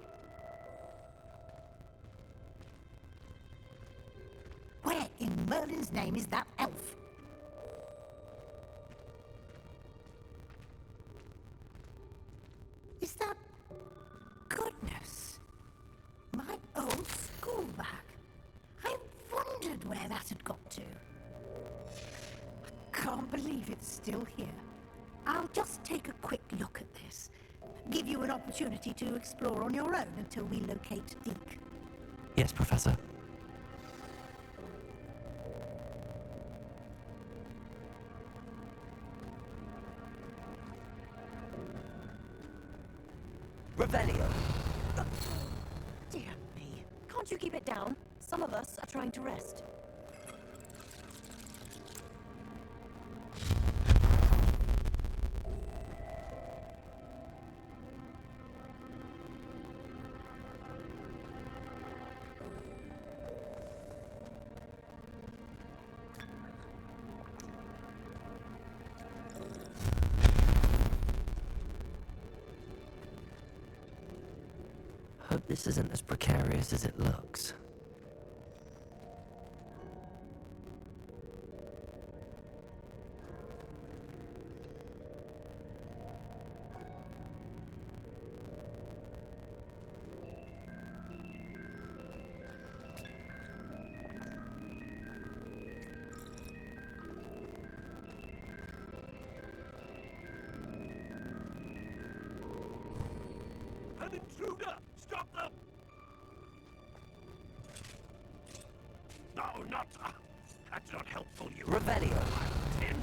Where in Merlin's name is that elf? Is that... Goodness. My old school bag. I wondered where that had got to. Can't believe it's still here. I'll just take a quick look at this. Give you an opportunity to explore on your own until we locate Deke. Yes, Professor. Revelio. Dear me. Can't you keep it down? Some of us are trying to rest. Hope this isn't as precarious as it looks. An intruder! Stop them! No, not... that's not helpful, you... Revelio. Tin.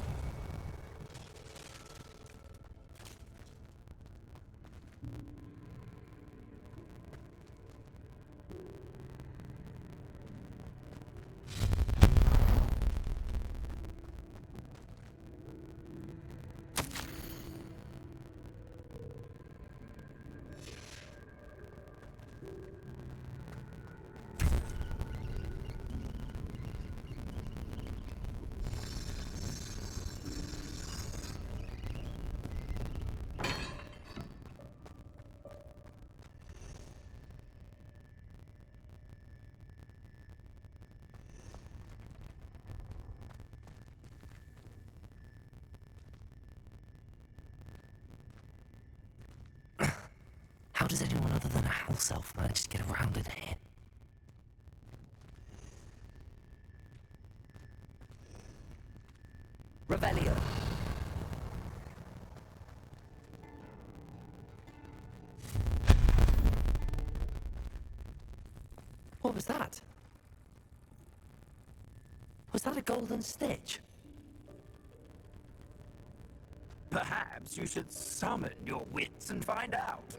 How does anyone other than a house elf manage to get around in here? What was that? Was that a golden stitch? Perhaps you should summon your wits and find out.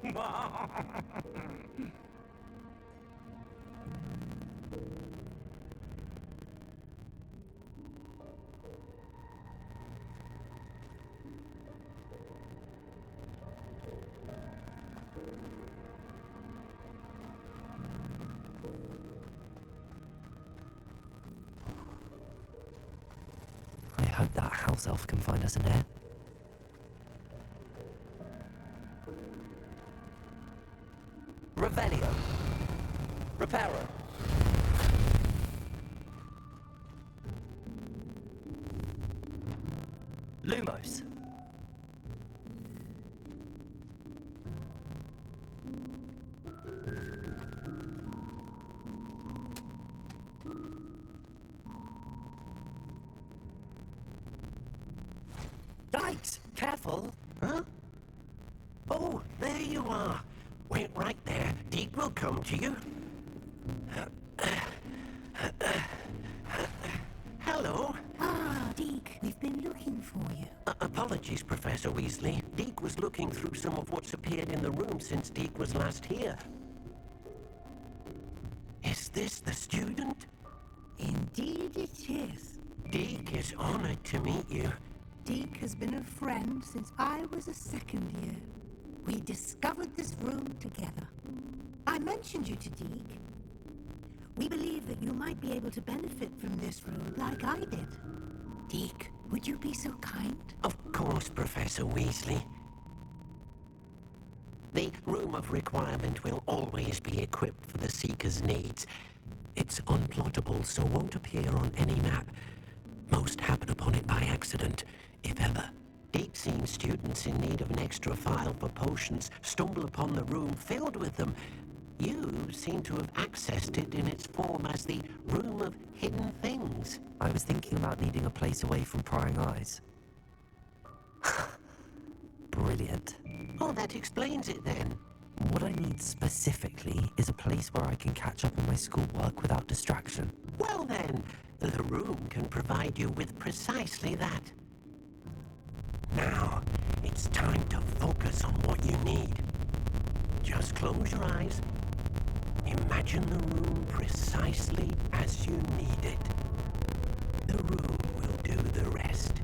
I hope that house elf can find us in here. Revelio. Reparo. Lumos. Yikes! Careful! Huh? Oh, there you are. Wait right there. Deke will come to you. Hello. Ah, Deke, we've been looking for you. Apologies, Professor Weasley. Deke was looking through some of what's appeared in the room since Deke was last here. Is this the student? Indeed it is. Deke is honored to meet you. Deke has been a friend since I was a second year. We discovered this room together. I mentioned you to Deke. We believe that you might be able to benefit from this room like I did. Deke, would you be so kind? Of course, Professor Weasley. The Room of Requirement will always be equipped for the Seeker's needs. It's unplottable, so won't appear on any map. Most happen upon it by accident, if ever. Deep-seen students in need of an extra file for potions stumble upon the room filled with them. You seem to have accessed it in its form as the Room of Hidden Things. I was thinking about needing a place away from prying eyes. Brilliant. Oh, that explains it then. What I need specifically is a place where I can catch up on my schoolwork without distraction. Well then, the room can provide you with precisely that. Now, it's time to focus on what you need. Just close your eyes. Imagine the room precisely as you need it. The room will do the rest.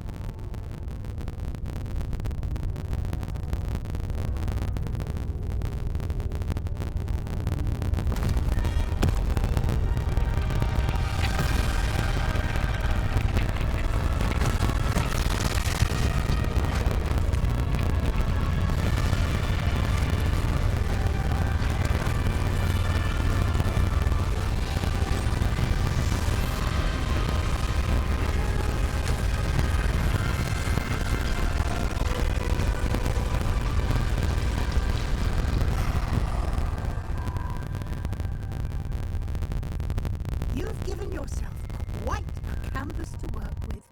You've given yourself quite a canvas to work with.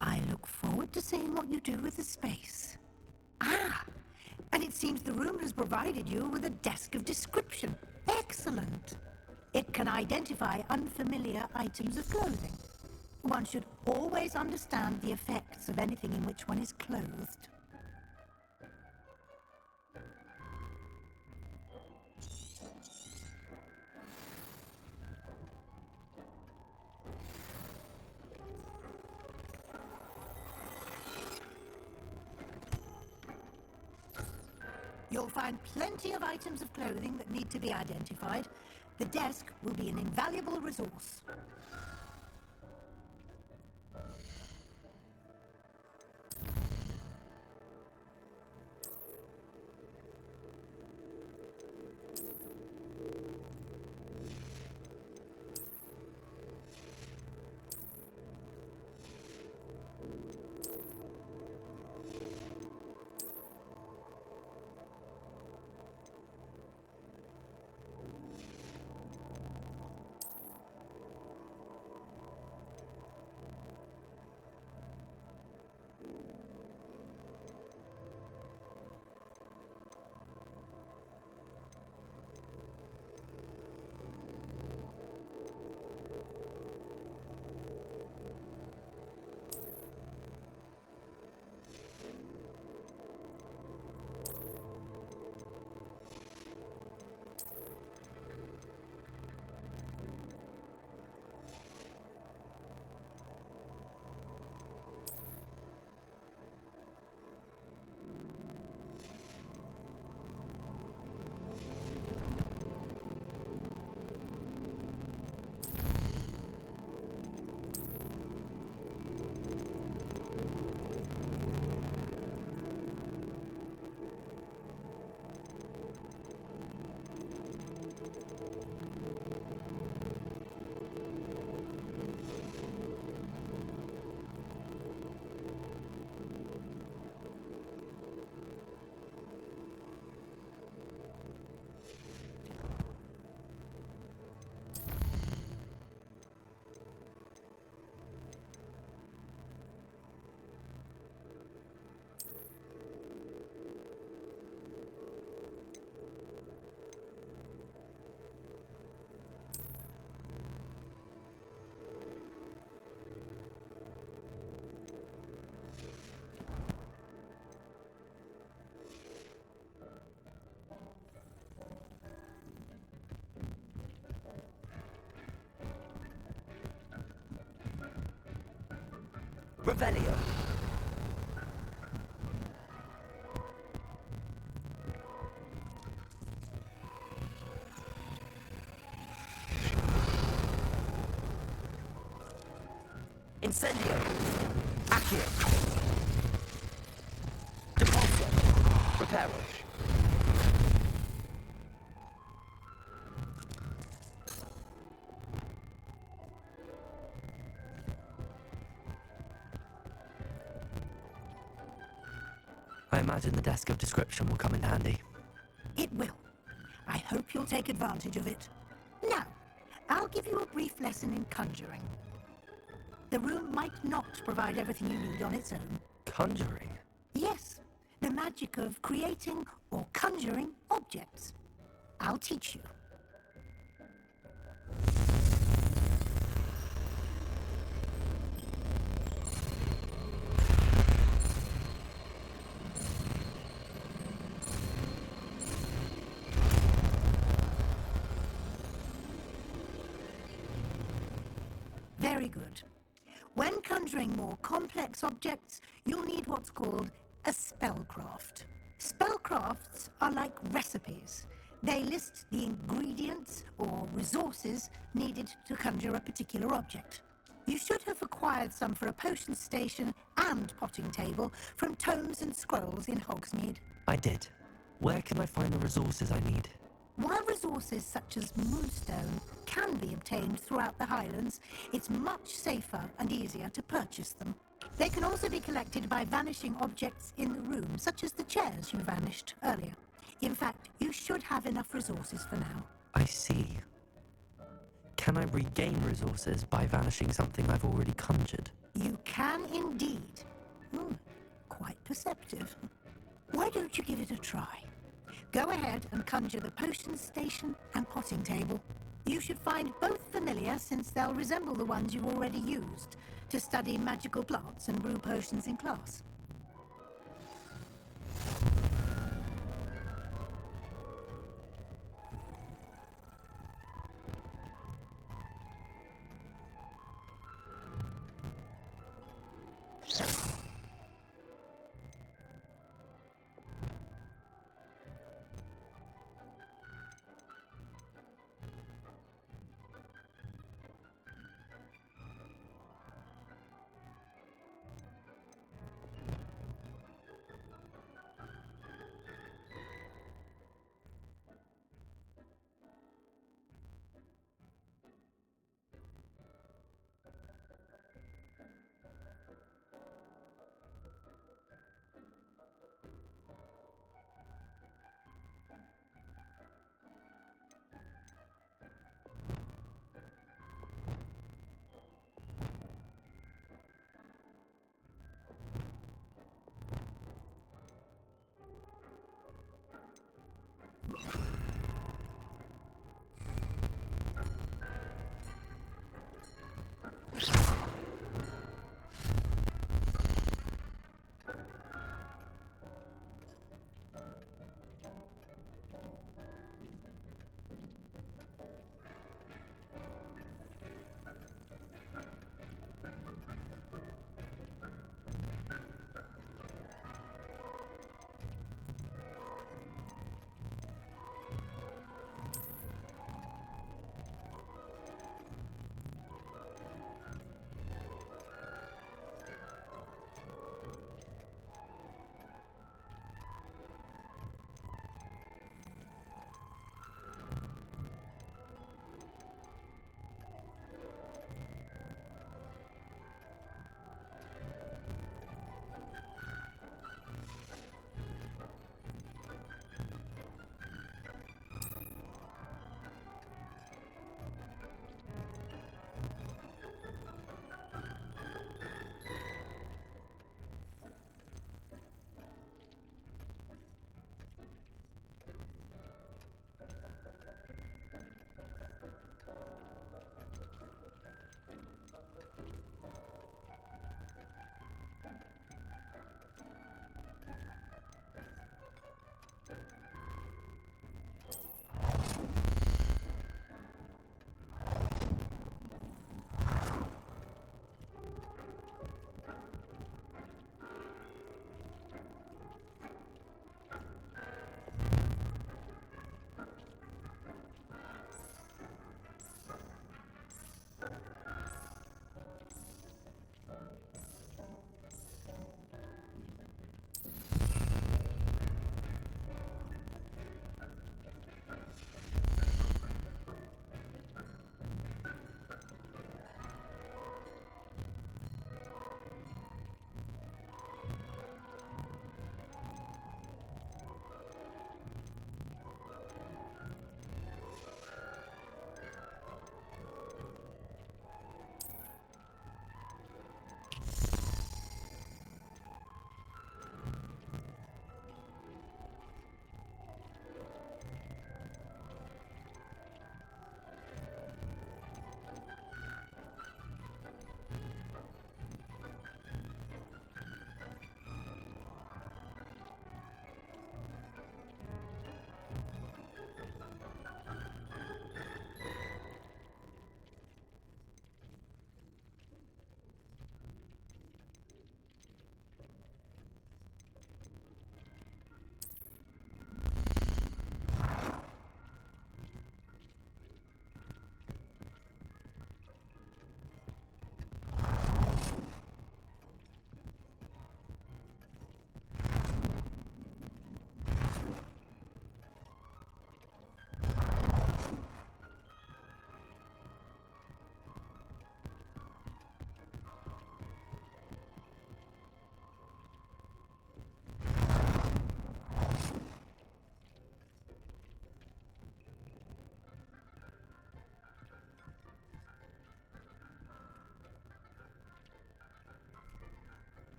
I look forward to seeing what you do with the space. Ah, and it seems the room has provided you with a desk of description. Excellent. It can identify unfamiliar items of clothing. One should always understand the effects of anything in which one is clothed. You'll find plenty of items of clothing that need to be identified. The desk will be an invaluable resource. Revelio. Incendio. Accio. Depulso. Reparo. I imagine the desk of description will come in handy. It will. I hope you'll take advantage of it. Now, I'll give you a brief lesson in conjuring. The room might not provide everything you need on its own. Conjuring? Yes, the magic of creating or conjuring objects. I'll teach you. Very good. When conjuring more complex objects, you'll need what's called a spellcraft. Spellcrafts are like recipes. They list the ingredients or resources needed to conjure a particular object. You should have acquired some for a potion station and potting table from tomes and scrolls in Hogsmeade. I did. Where can I find the resources I need? While resources such as moonstone can be obtained throughout the Highlands, it's much safer and easier to purchase them. They can also be collected by vanishing objects in the room, such as the chairs you vanished earlier. In fact, you should have enough resources for now. I see. Can I regain resources by vanishing something I've already conjured? You can indeed. Quite perceptive. Why don't you give it a try? Go ahead and conjure the potion station and potting table. You should find both familiar, since they'll resemble the ones you've already used to study magical plants and brew potions in class.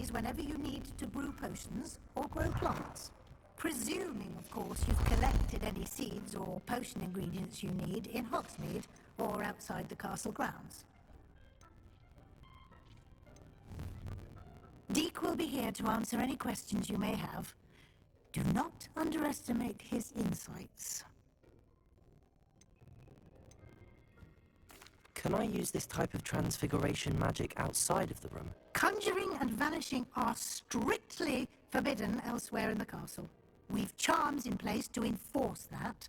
these whenever you need to brew potions or grow plants. Presuming, of course, you've collected any seeds or potion ingredients you need in Hogsmeade or outside the castle grounds. Deke will be here to answer any questions you may have. Do not underestimate his insights. Can I use this type of transfiguration magic outside of the room? Conjuring and vanishing are strictly forbidden elsewhere in the castle. We've charms in place to enforce that.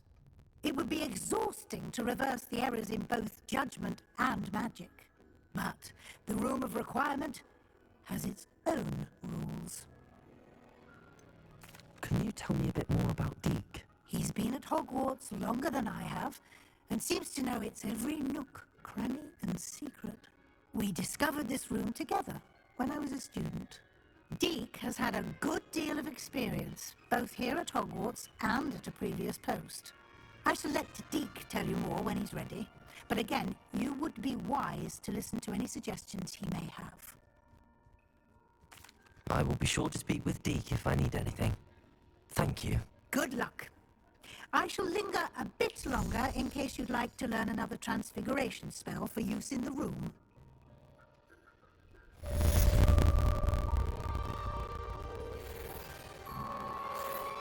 It would be exhausting to reverse the errors in both judgment and magic. But the Room of Requirement has its own rules. Can you tell me a bit more about Deke? He's been at Hogwarts longer than I have, and seems to know its every nook, cranny, and secret. We discovered this room together when I was a student. Deke has had a good deal of experience, both here at Hogwarts and at a previous post. I shall let Deke tell you more when he's ready, but again, you would be wise to listen to any suggestions he may have. I will be sure to speak with Deke if I need anything. Thank you. Good luck. I shall linger a bit longer in case you'd like to learn another transfiguration spell for use in the room.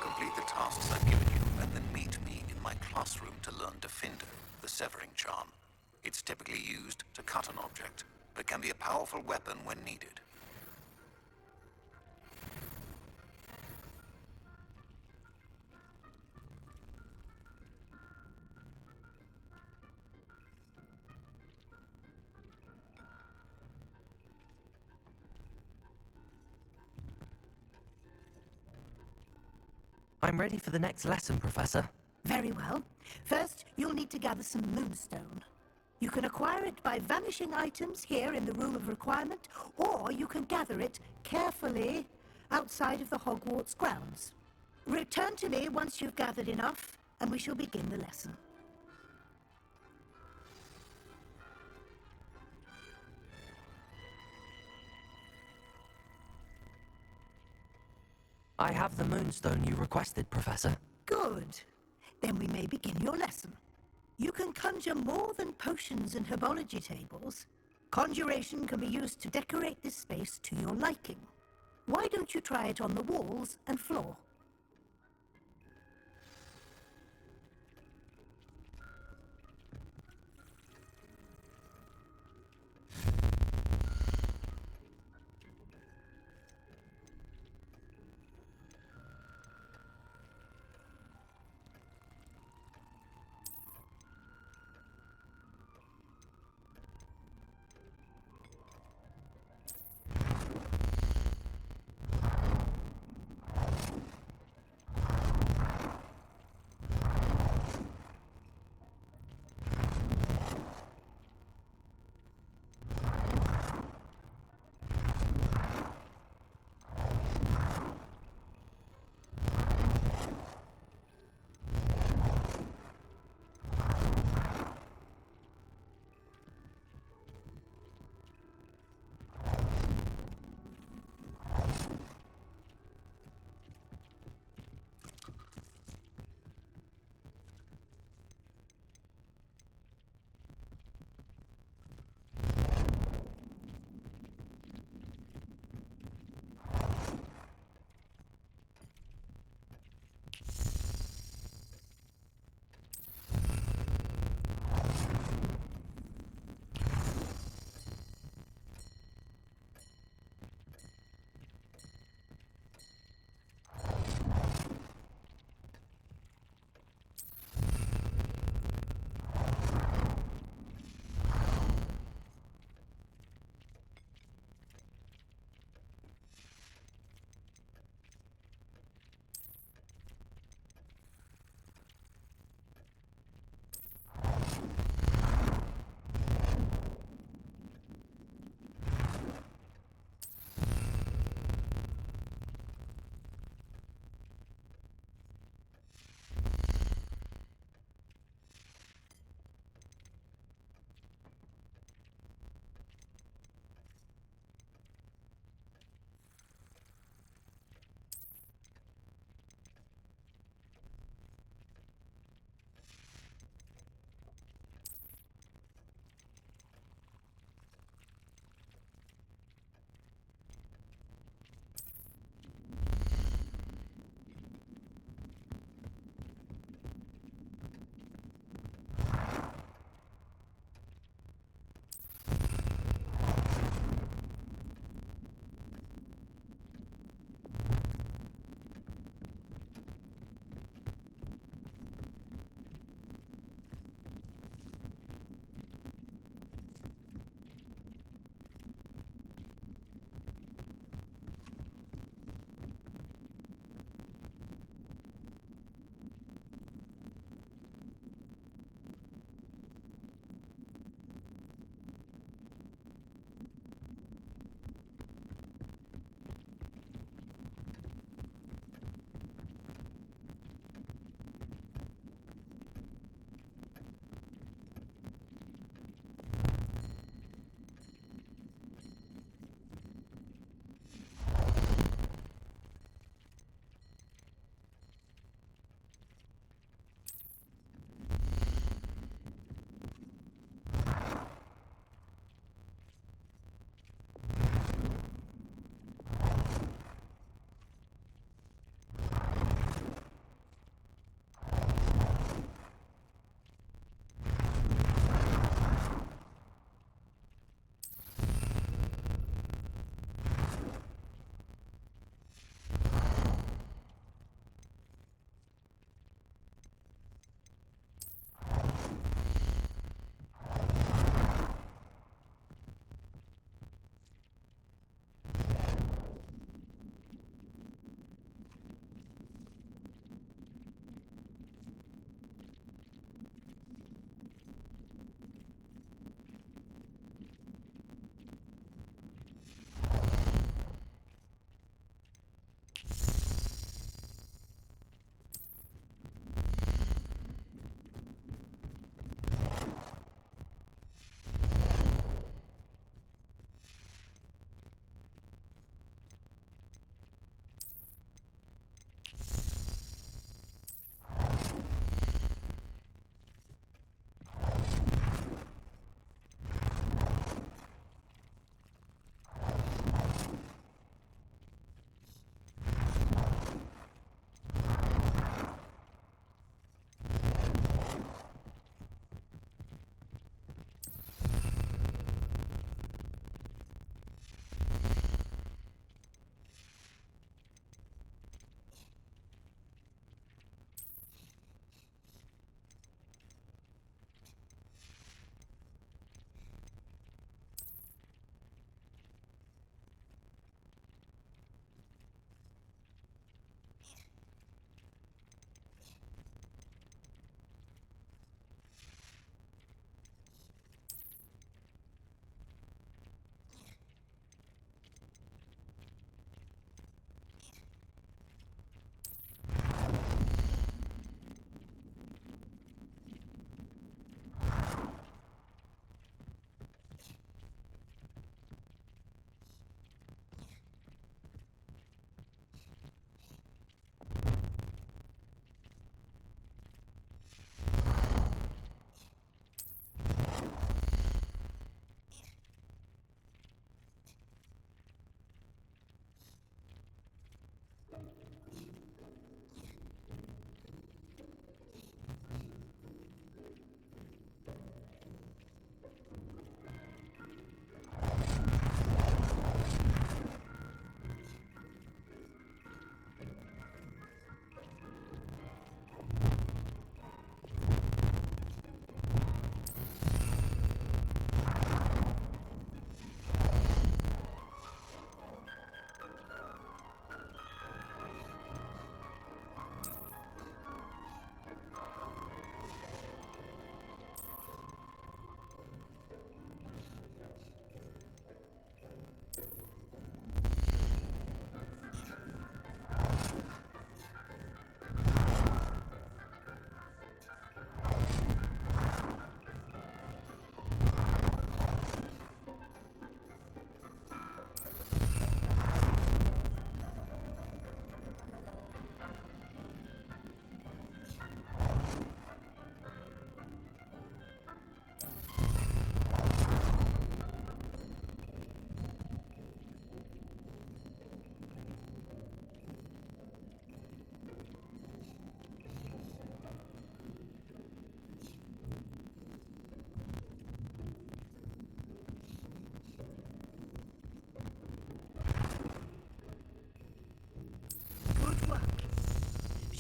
Complete the tasks I've given you, and then meet me in my classroom to learn Defender, the Severing Charm. It's typically used to cut an object, but can be a powerful weapon when needed. I'm ready for the next lesson, Professor. Very well. First, you'll need to gather some moonstone. You can acquire it by vanishing items here in the Room of Requirement, or you can gather it carefully outside of the Hogwarts grounds. Return to me once you've gathered enough, and we shall begin the lesson. I have the moonstone you requested, Professor. Good. Then we may begin your lesson. You can conjure more than potions and herbology tables. Conjuration can be used to decorate this space to your liking. Why don't you try it on the walls and floor?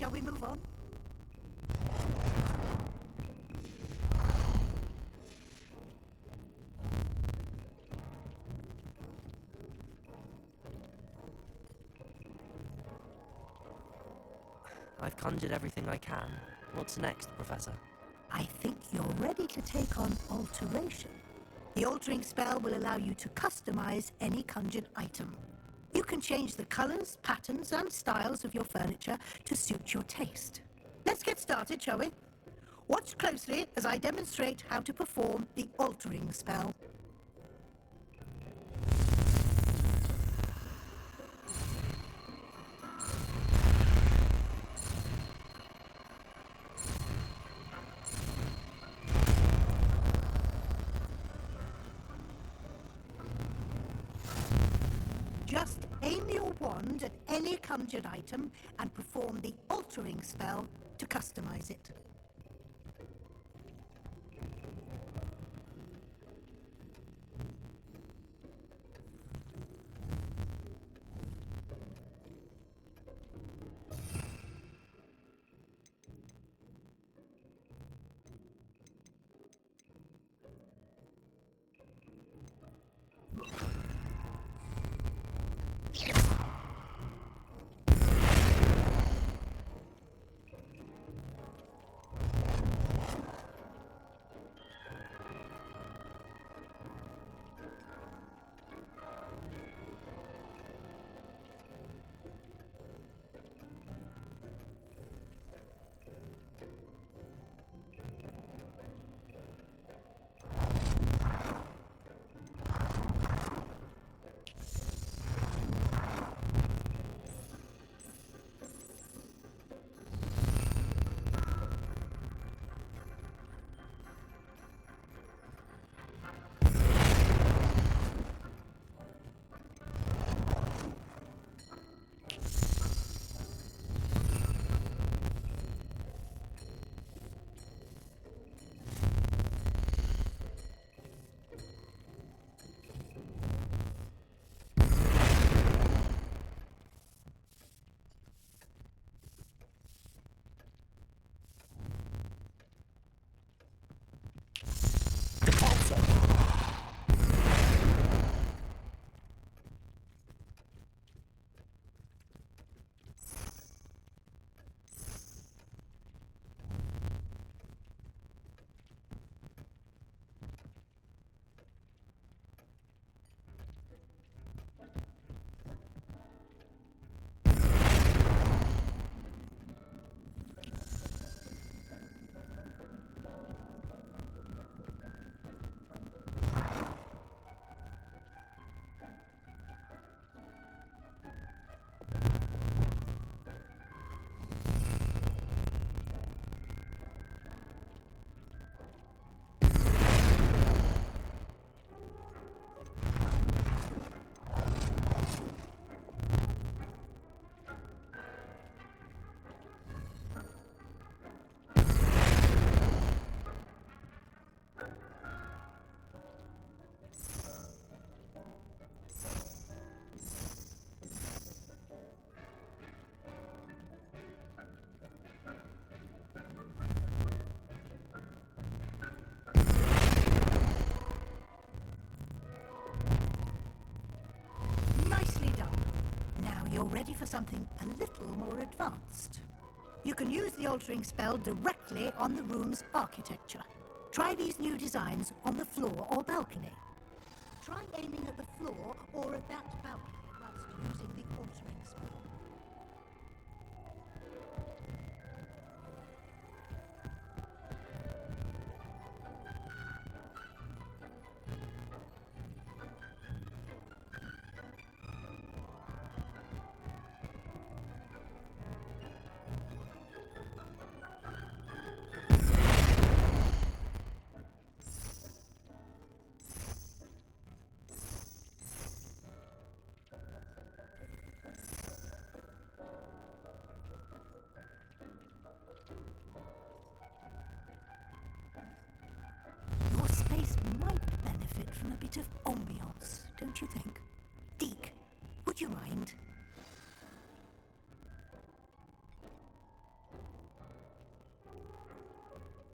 Shall we move on? I've conjured everything I can. What's next, Professor? I think you're ready to take on alteration. The altering spell will allow you to customize any conjured item. You can change the colors, patterns, and styles of your furniture to suit your taste. Let's get started, shall we? Watch closely as I demonstrate how to perform the altering spell. Just aim your wand at any conjured item and perform the altering spell to customize it. You're ready for something a little more advanced. You can use the altering spell directly on the room's architecture. Try these new designs on the floor or balcony. Try aiming at the floor or at that balcony whilst using the altering spell.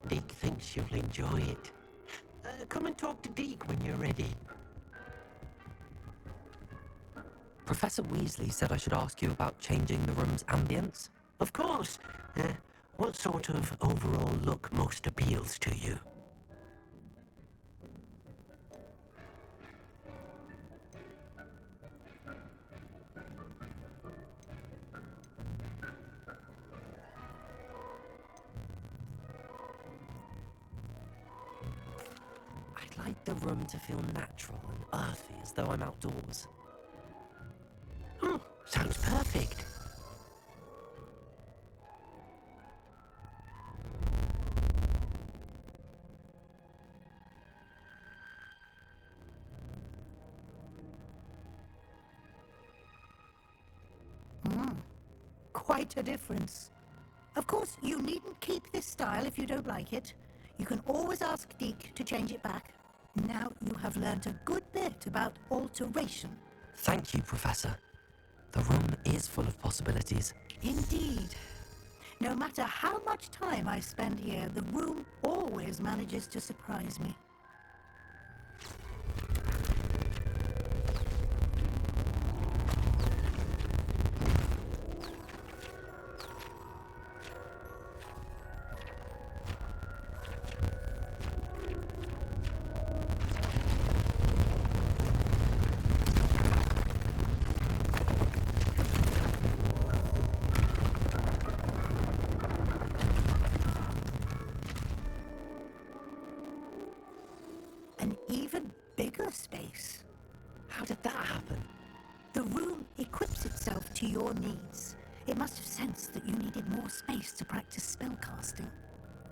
Deke thinks you'll enjoy it. Come and talk to Deke when you're ready. Professor Weasley said I should ask you about changing the room's ambience. Of course. What sort of overall look most appeals to you? I'd like the room to feel natural and earthy, as though I'm outdoors. Sounds perfect. Quite a difference. Of course, you needn't keep this style if you don't like it. You can always ask Deke to change it back. Now you have learnt a good bit about alteration. Thank you, Professor. The room is full of possibilities. Indeed. No matter how much time I spend here, the room always manages to surprise me. An even bigger space. How did that happen? The room equips itself to your needs. It must have sensed that you needed more space to practice spellcasting.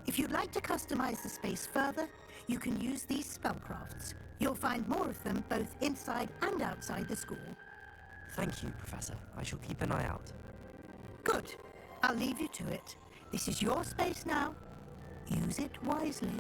If you'd like to customize the space further, you can use these spellcrafts. You'll find more of them both inside and outside the school. Thank you, Professor. I shall keep an eye out. Good. I'll leave you to it. This is your space now. Use it wisely.